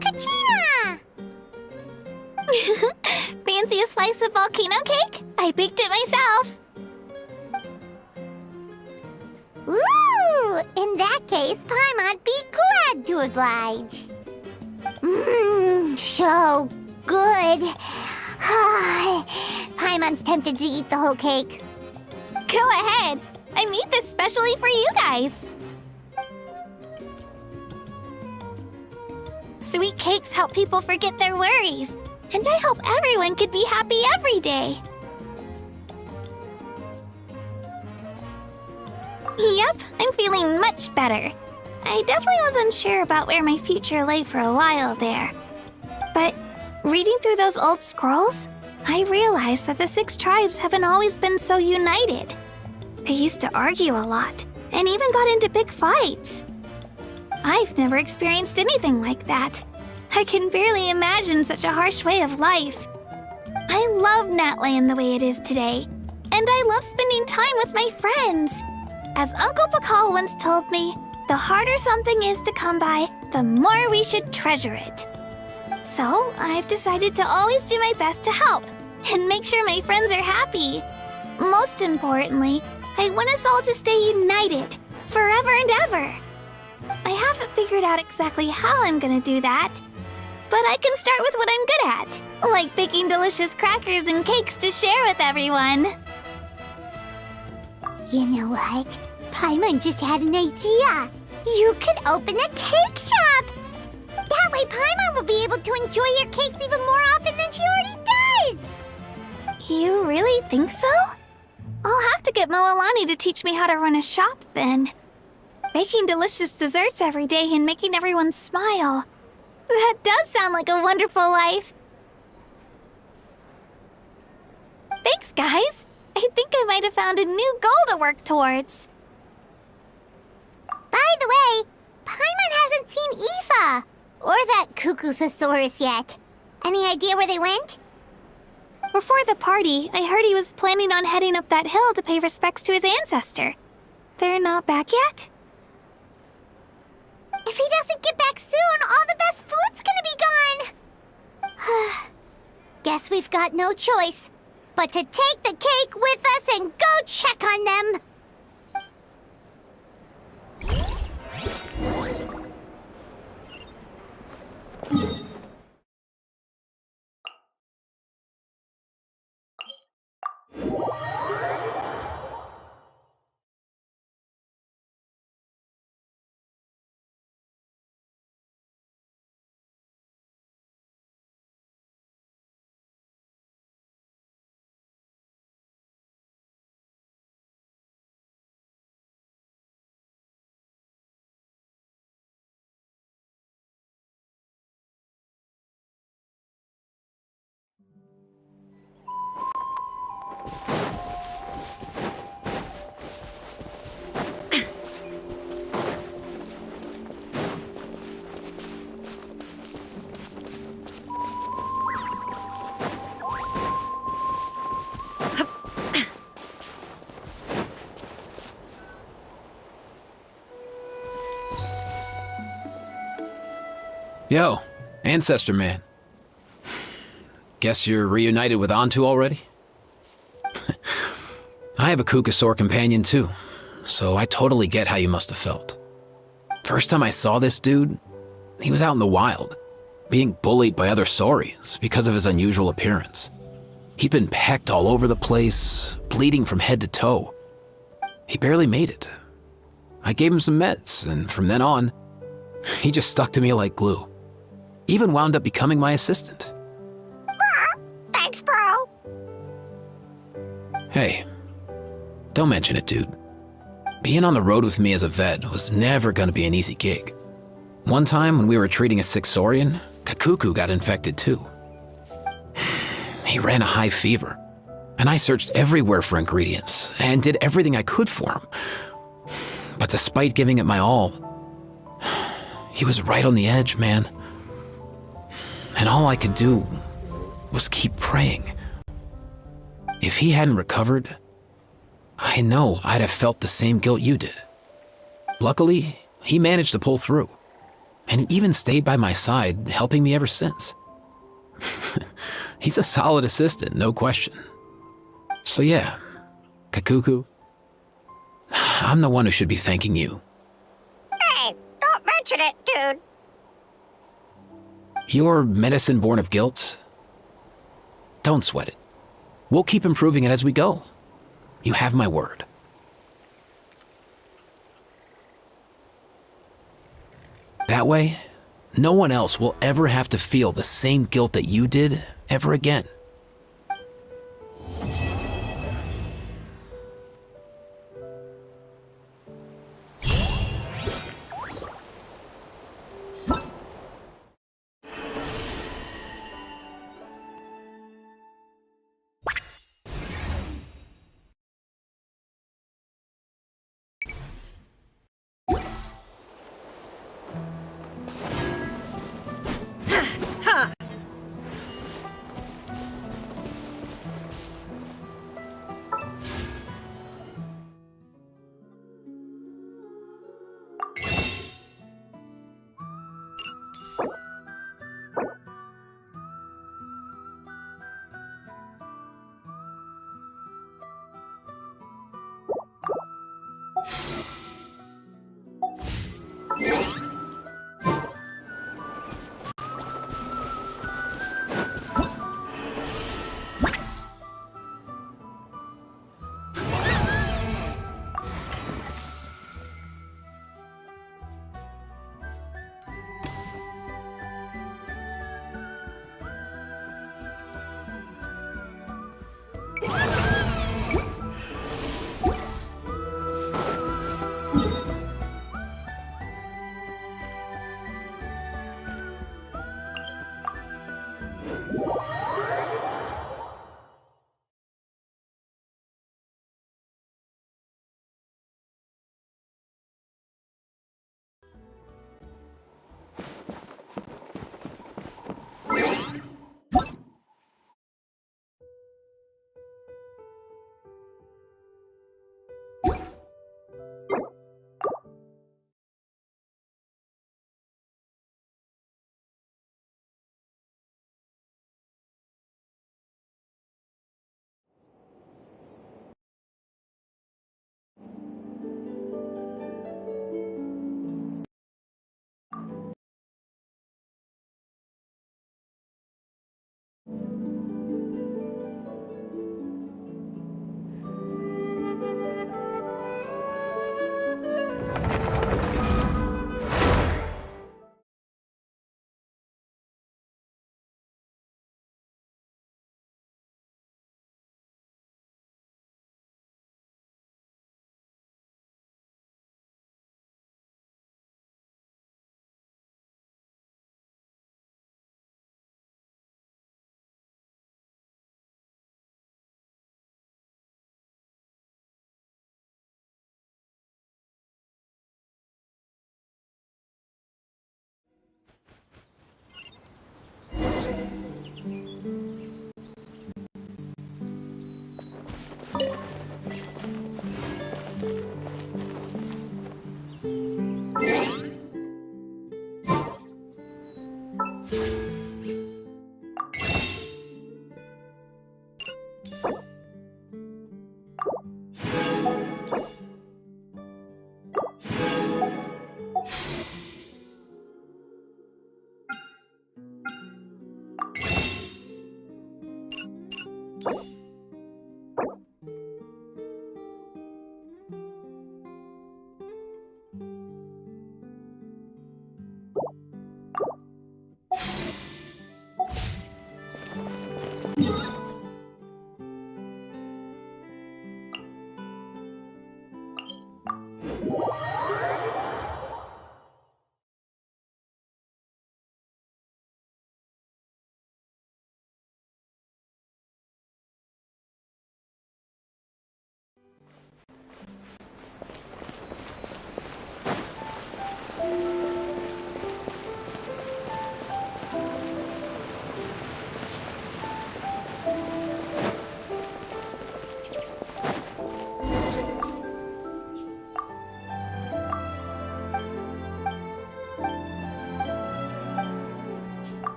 Kachina! Fancy a slice of volcano cake? I baked it myself. Ooh! In that case, Paimon'd be glad to oblige. Mmm, so good. Paimon's tempted to eat the whole cake. Go ahead. I made this specially for you guys. Sweet cakes help people forget their worries. And I hope everyone could be happy every day. Yep, I'm feeling much better. I definitely was unsure about where my future lay for a while there. But reading through those old scrolls, I realized that the 6 tribes haven't always been so united. They used to argue a lot, and even got into big fights. I've never experienced anything like that. I can barely imagine such a harsh way of life. I love Natland the way it is today, and I love spending time with my friends. As Uncle Pakal once told me, the harder something is to come by, the more we should treasure it. So I've decided to always do my best to help, and make sure my friends are happy. Most importantly, I want us all to stay united, forever and ever. I haven't figured out exactly how I'm gonna do that, But I can start with what I'm good at, like baking delicious crackers and cakes to share with everyone. You know what? Paimon just had an idea. You could open a cake shop. That way Paimon will be able to enjoy your cakes even more often than she already does. You really think so? I'll have to get Moalani to teach me how to run a shop then. Baking delicious desserts every day and making everyone smile. That does sound like a wonderful life. Thanks, guys. I think I might have found a new goal to work towards. By the way, Paimon hasn't seen Aoife or that Cuckoo-thesaurus yet. Any idea where they went? Before the party, I heard he was planning on heading up that hill to pay respects to his ancestor. They're not back yet? If he doesn't get back soon, all the best food's gonna be gone. Guess we've got no choice but to take the cake with us and go check on them. Yo, Ancestor Man. Guess you're reunited with Antu already? I have a Kukasaur companion too, so I totally get how you must have felt. First time I saw this dude, he was out in the wild, being bullied by other Saurians because of his unusual appearance. He'd been pecked all over the place, bleeding from head to toe. He barely made it. I gave him some meds, and from then on, he just stuck to me like glue. Even wound up becoming my assistant. Thanks, bro. Hey, don't mention it, dude. Being on the road with me as a vet was never gonna be an easy gig. One time when we were treating a sick Saurian, Kakuku got infected too. He ran a high fever, and I searched everywhere for ingredients and did everything I could for him. But despite giving it my all, he was right on the edge, man. And all I could do was keep praying. If he hadn't recovered, I know I'd have felt the same guilt you did. Luckily, he managed to pull through, and even stayed by my side, helping me ever since. He's a solid assistant, no question. So yeah, Kakuku, I'm the one who should be thanking you. Hey, don't mention it, dude. Your medicine born of guilt? Don't sweat it. We'll keep improving it as we go. You have my word. That way, no one else will ever have to feel the same guilt that you did ever again.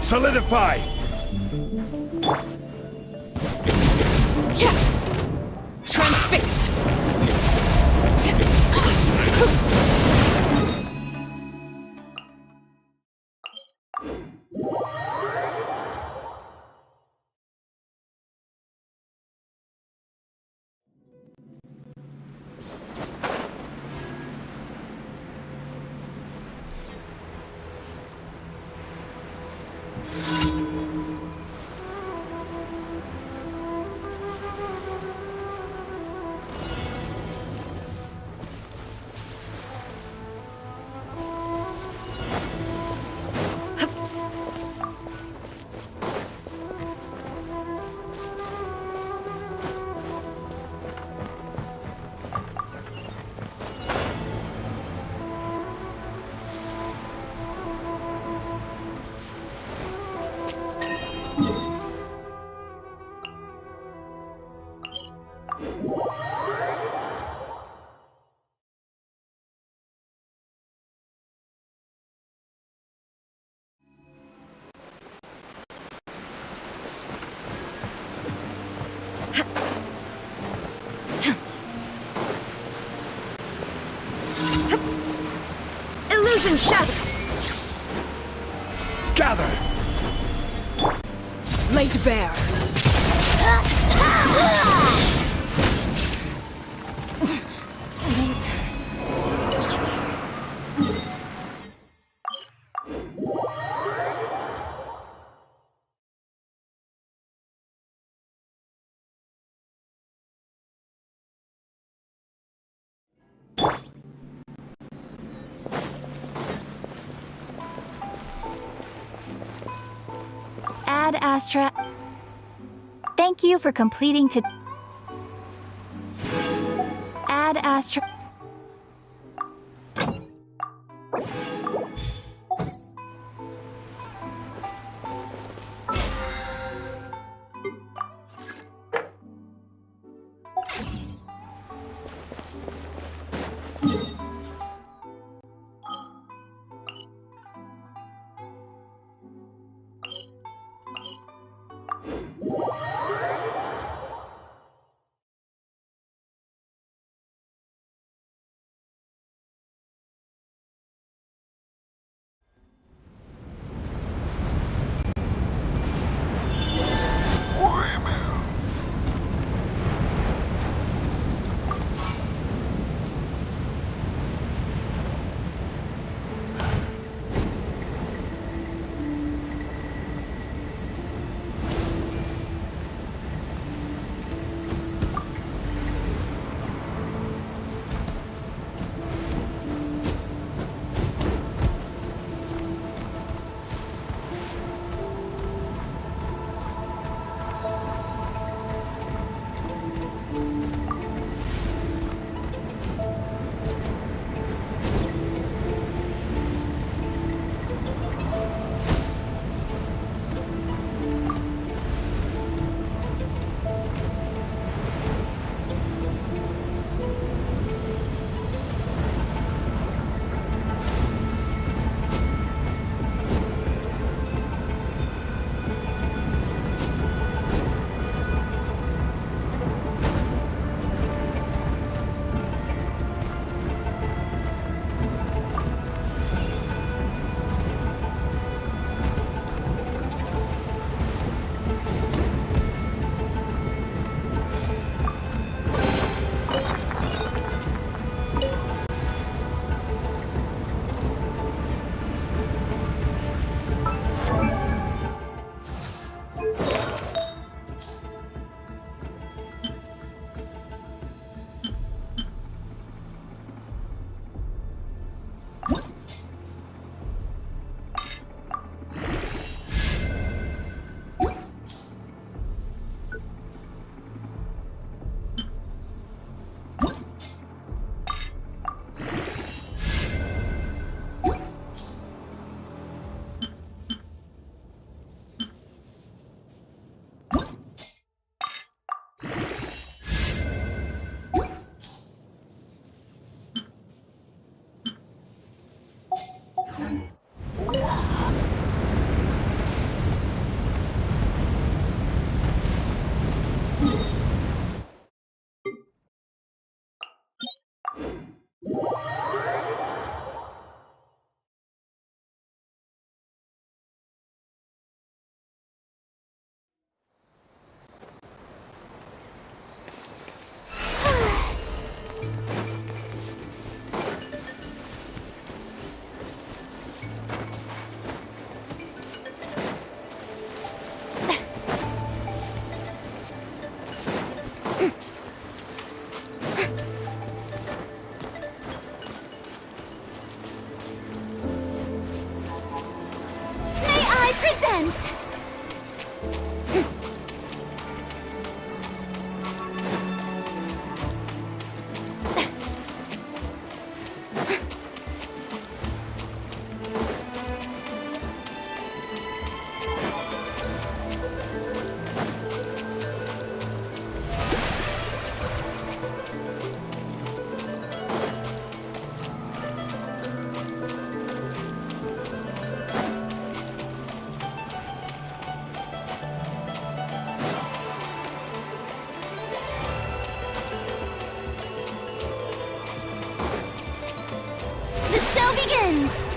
Solidify! Transfixed! Illusion shattered! Gather! laid bare. Ad Astra. Thank you for completing to. Ad Astra. present! The show begins!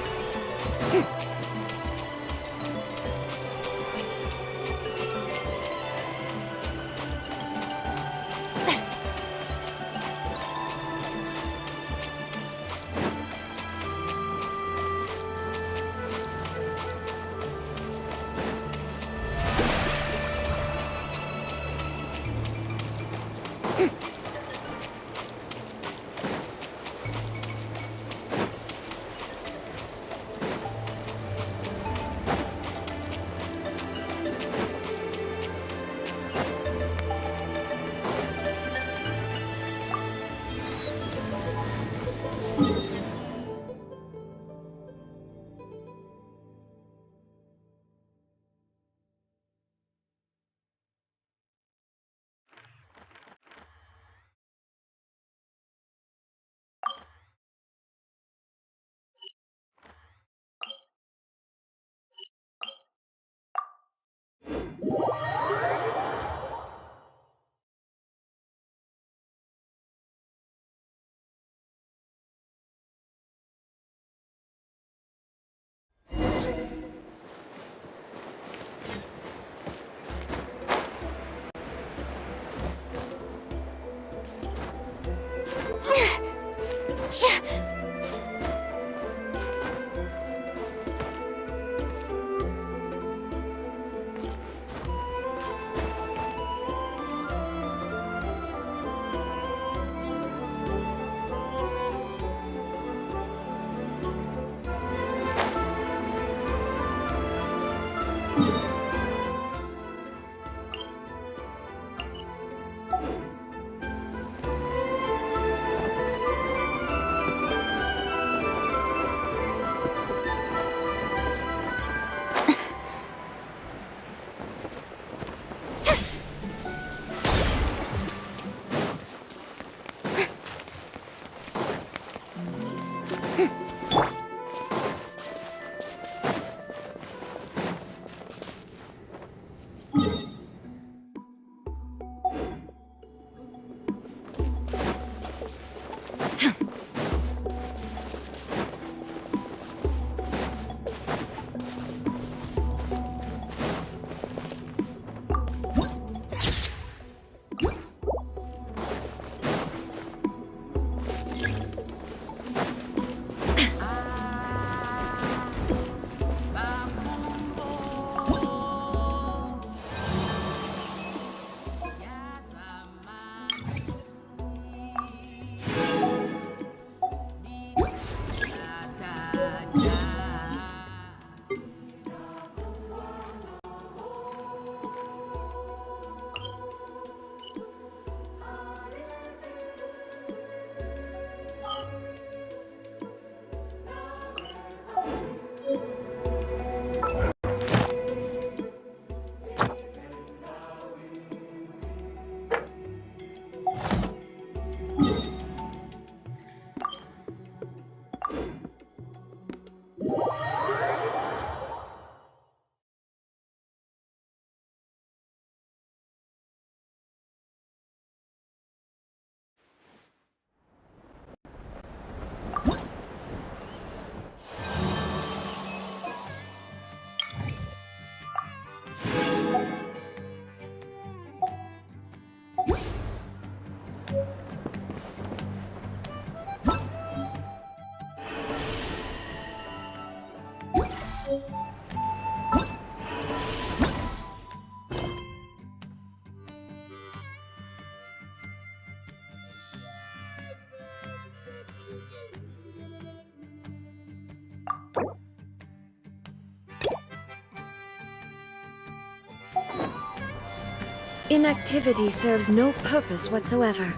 Inactivity serves no purpose whatsoever.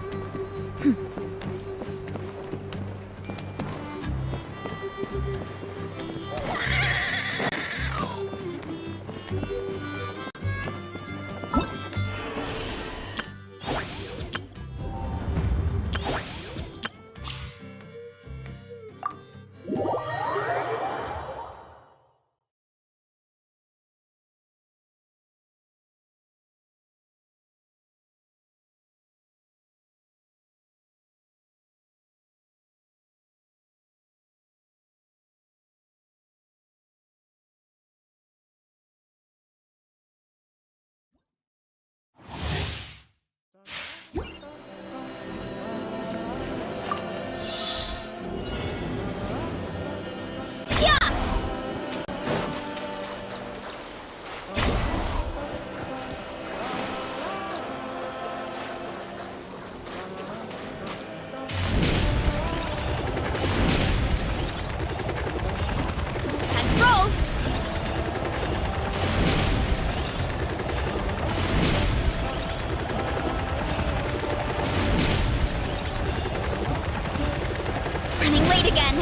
Running late again.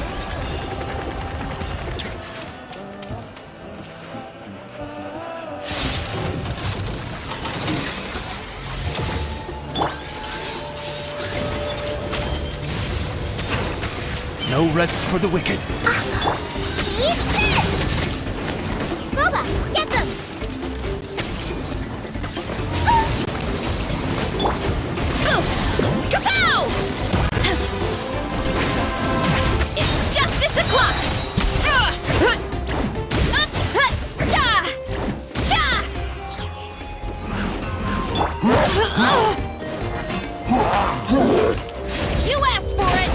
No rest for the wicked. Eat this! Boba, get them! Kapow! It's justice o'clock! You asked for it!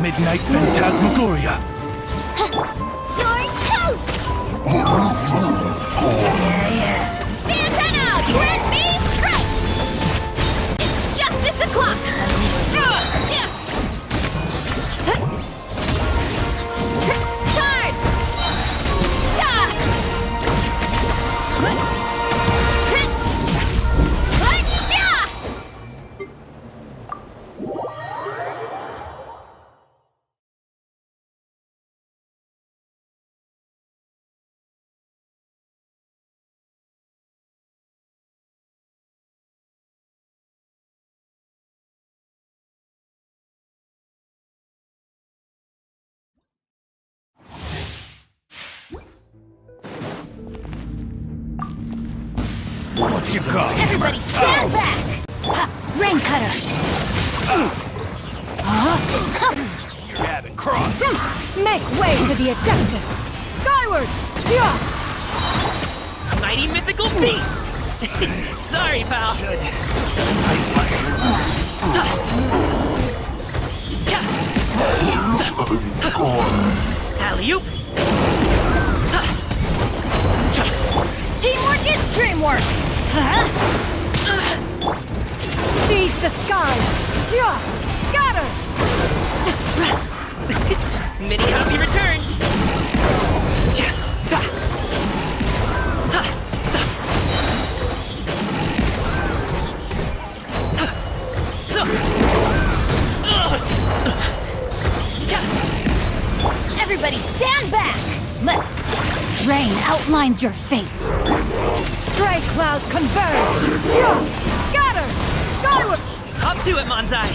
Midnight Phantasmagoria. You're toast! Santana, grant me strength! It's justice o'clock! Charge! What you got? Everybody stand back! Ha! Rain cutter! You're having cross. Make way for the Adeptus! Skyward! Yeah! Mighty mythical beast! Sorry, pal. Alley-oop! Teamwork is dreamwork! Huh? Seize the sky! Yeah! Scatter! Mini happy returns! Everybody stand back! Let's... Rain outlines your fate. Stray clouds converge! Yeah! Scatter! Skyward! Up to it, Manzai!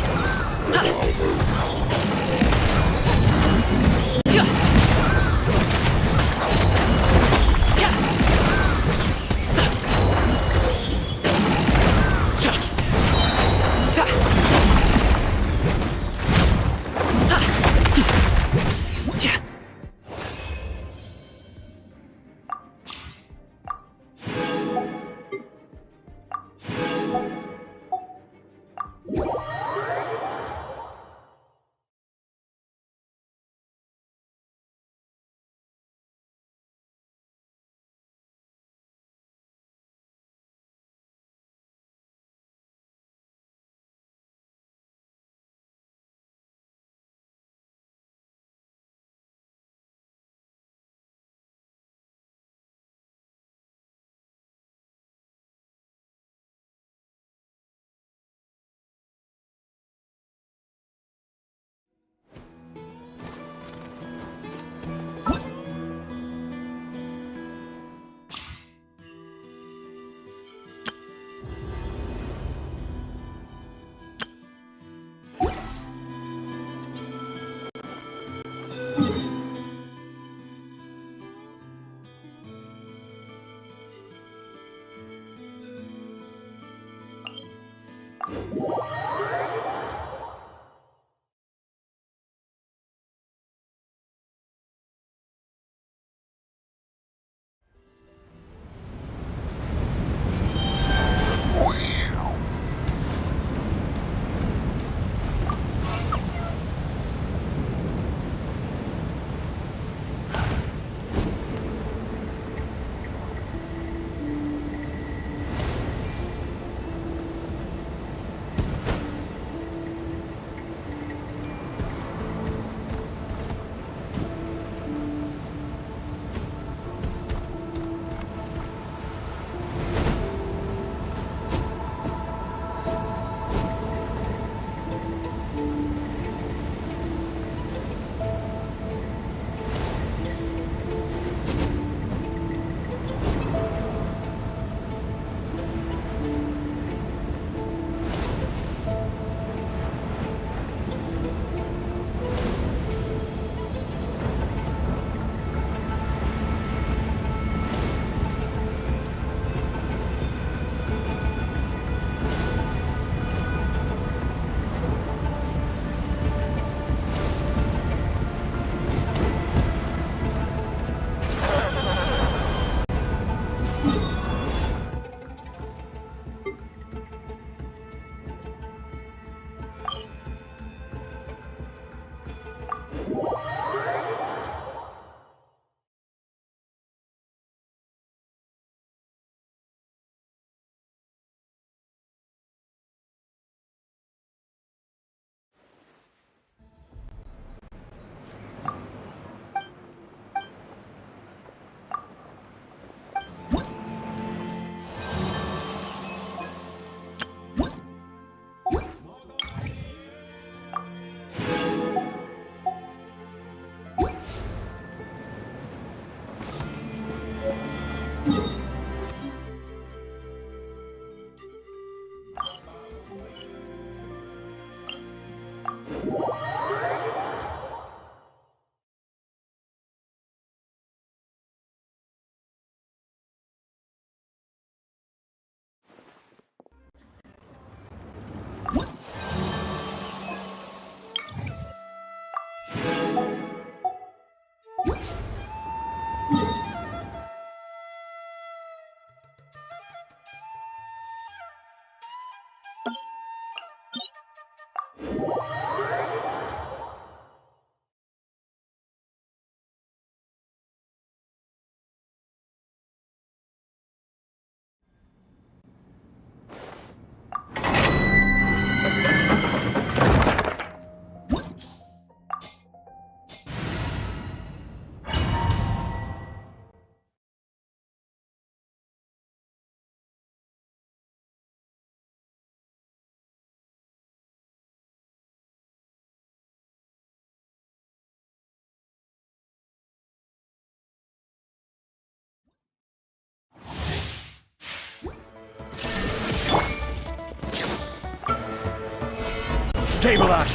Stabilize!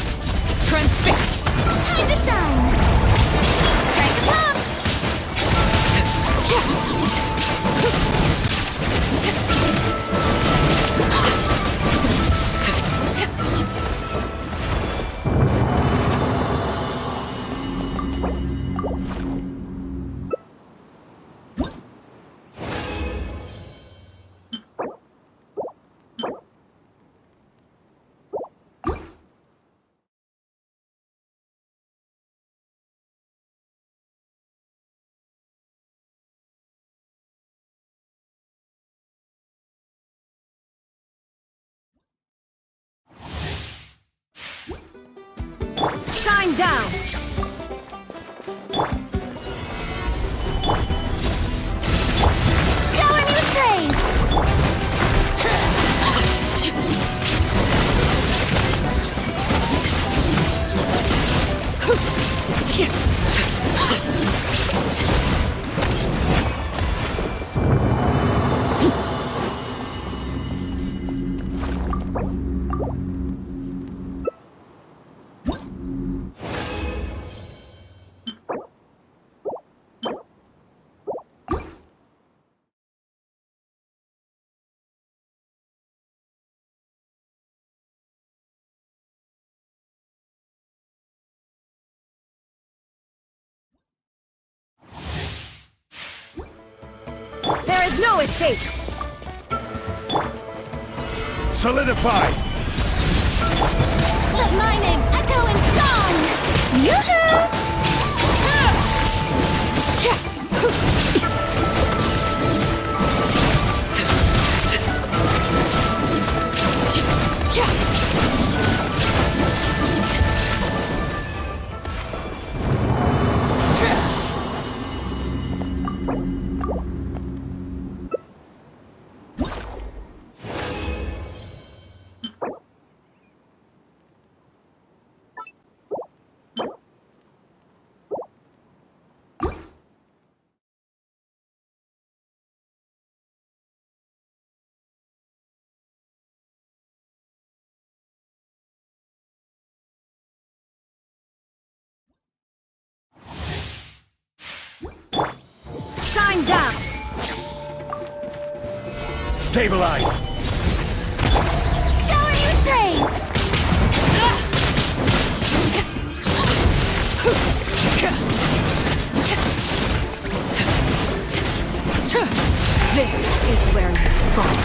Transfix! Time to shine! Strike a pop! Shine down! Shower me with praise! There is no escape! Solidify! Let my name echo in song! Yoo-hoo! Shine down! Stabilize! Shower you with praise! This is where you fall.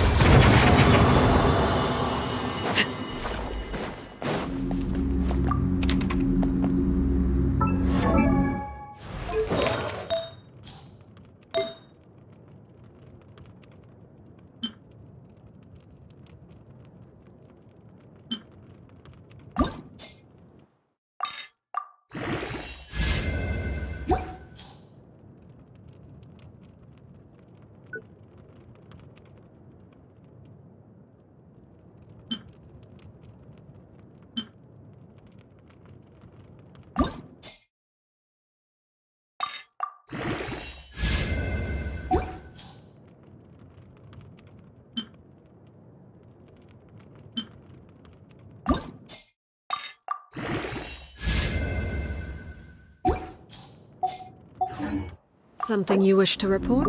Something you wish to report?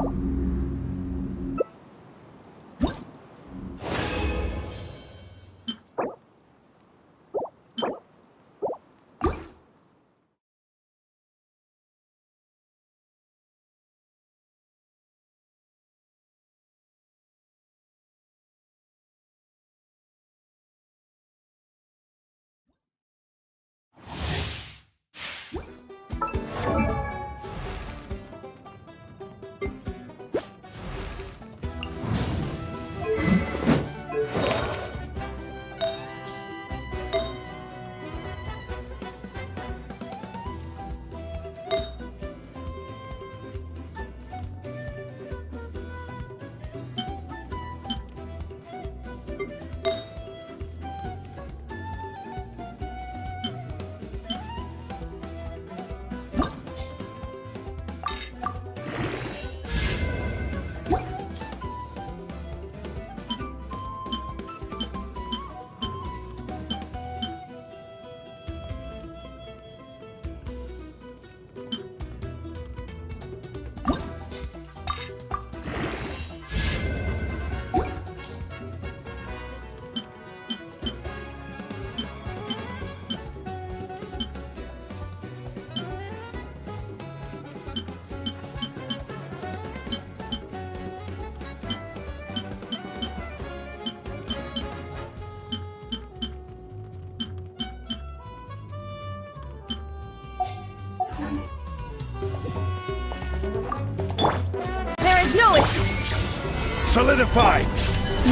solidified!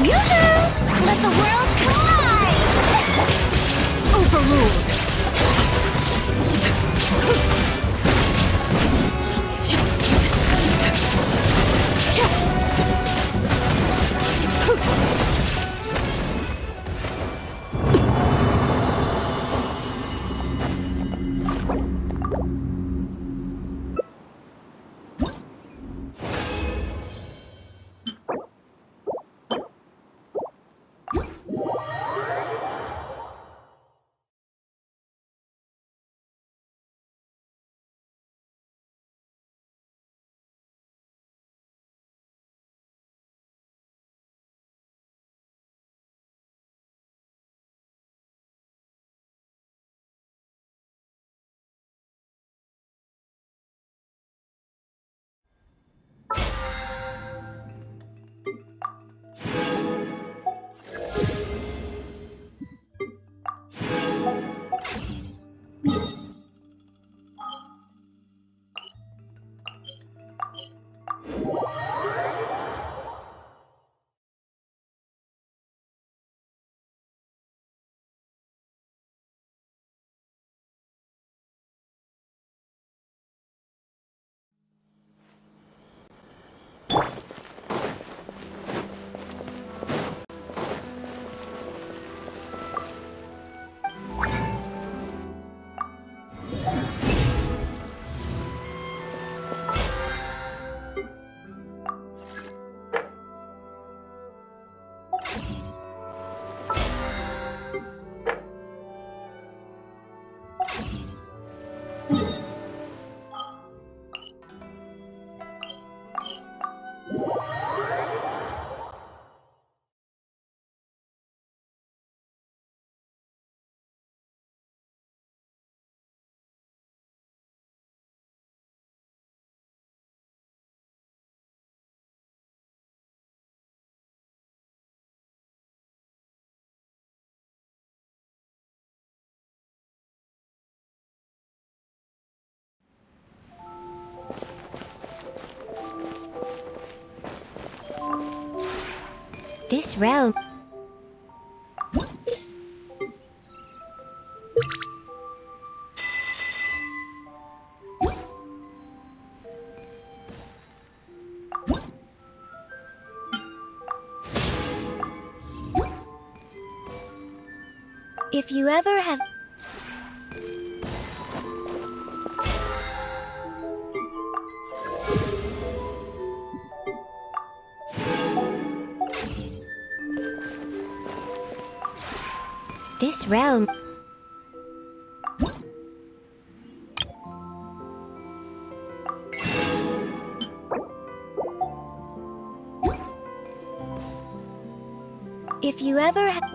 Yoo-hoo! Let the world collide! Overruled! This realm. If you ever have... This realm... If you ever have...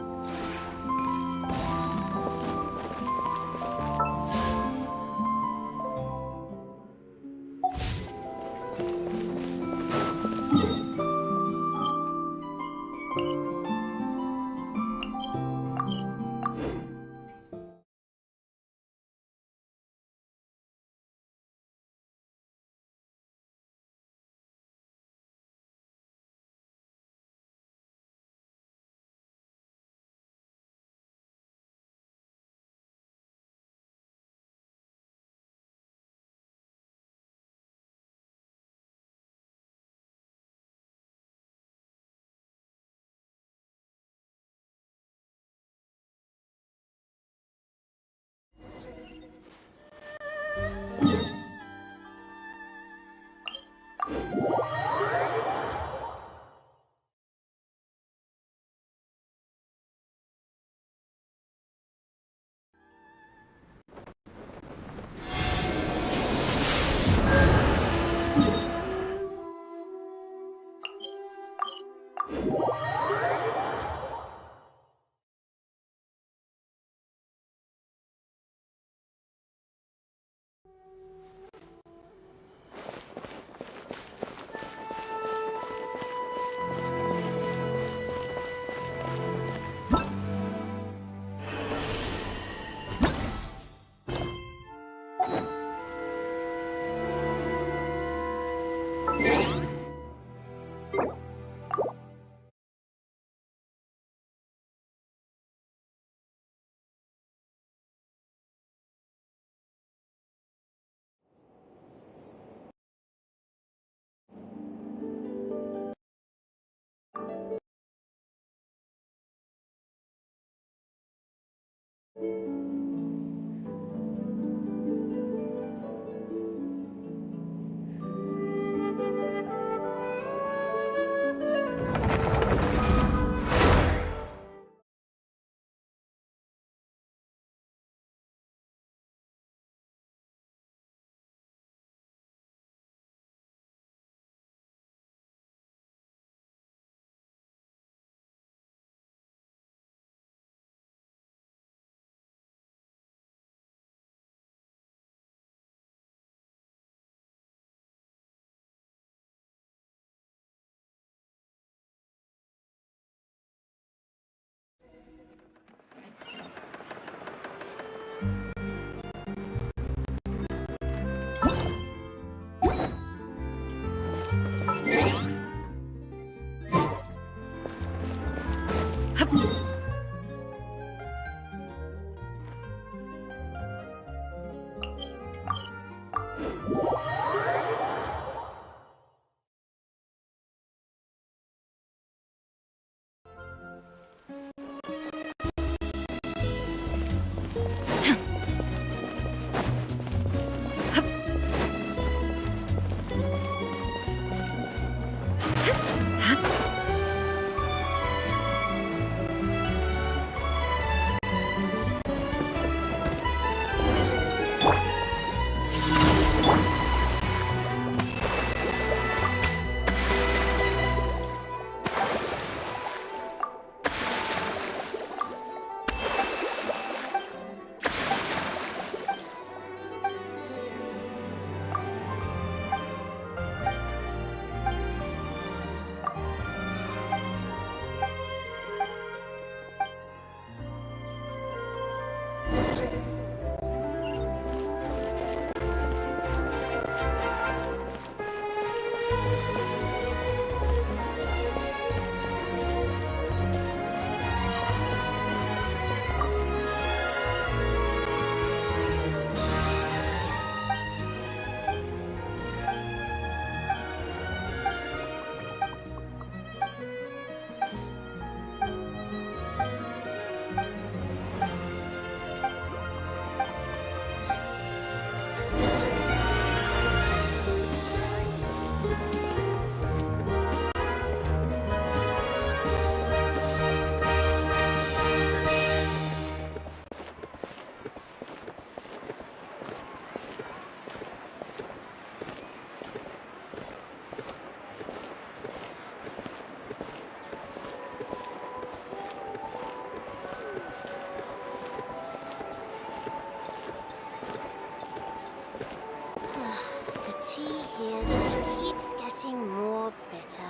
Here just keeps getting more bitter.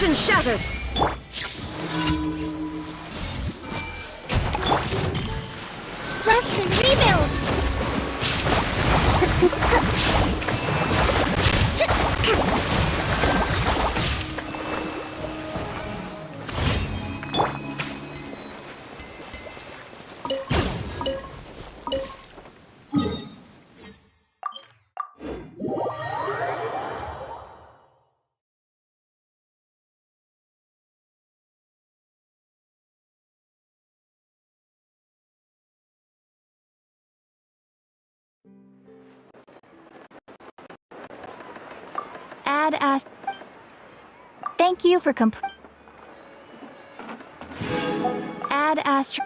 Connection shattered! Rest and rebuild! Add Ash. Thank you for Add Astro.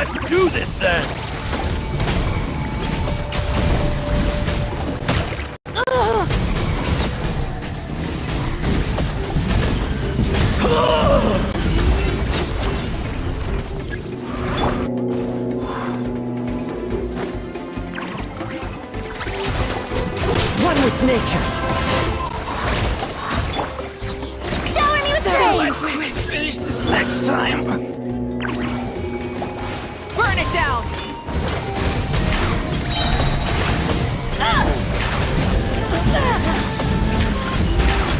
Let's do this then! One with nature. Shower me with praise! Finish this next time. Burn it down!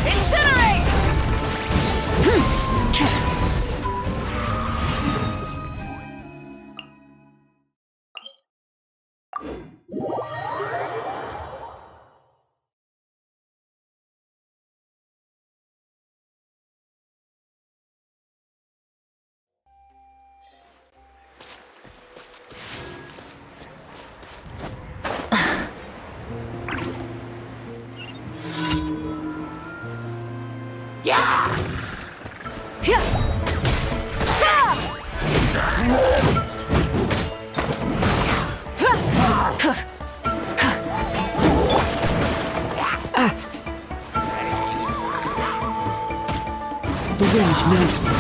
Incinerate! The wind knows me.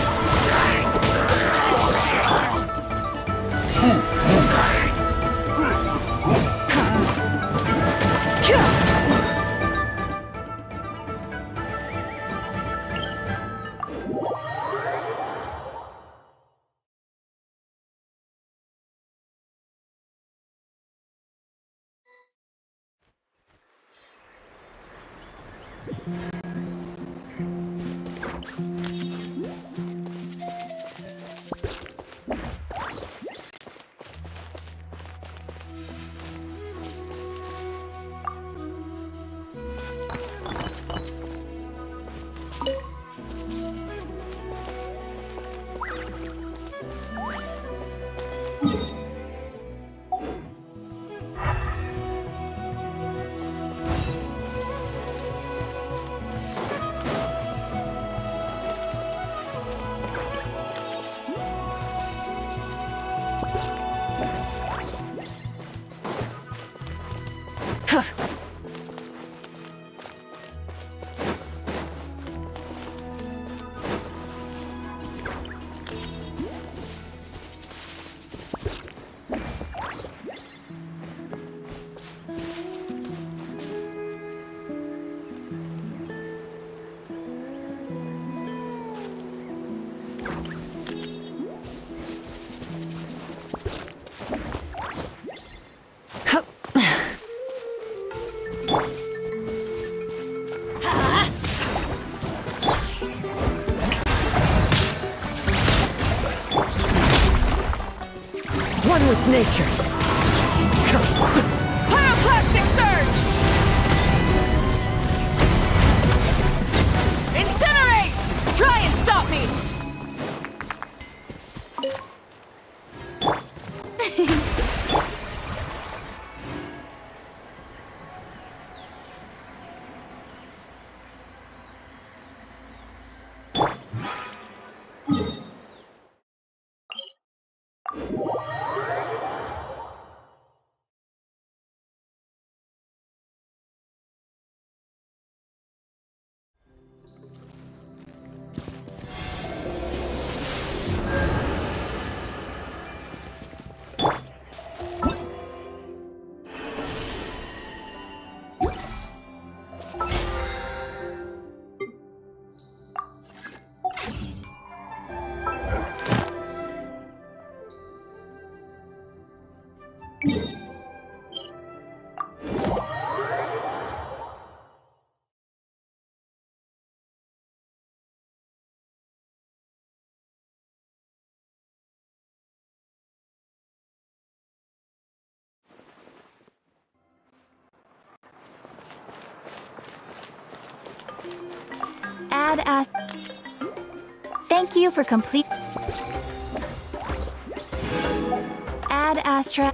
One with nature. Pyroclastic surge! Incinerate! Try and stop me! Thank you for complete. Add Astra.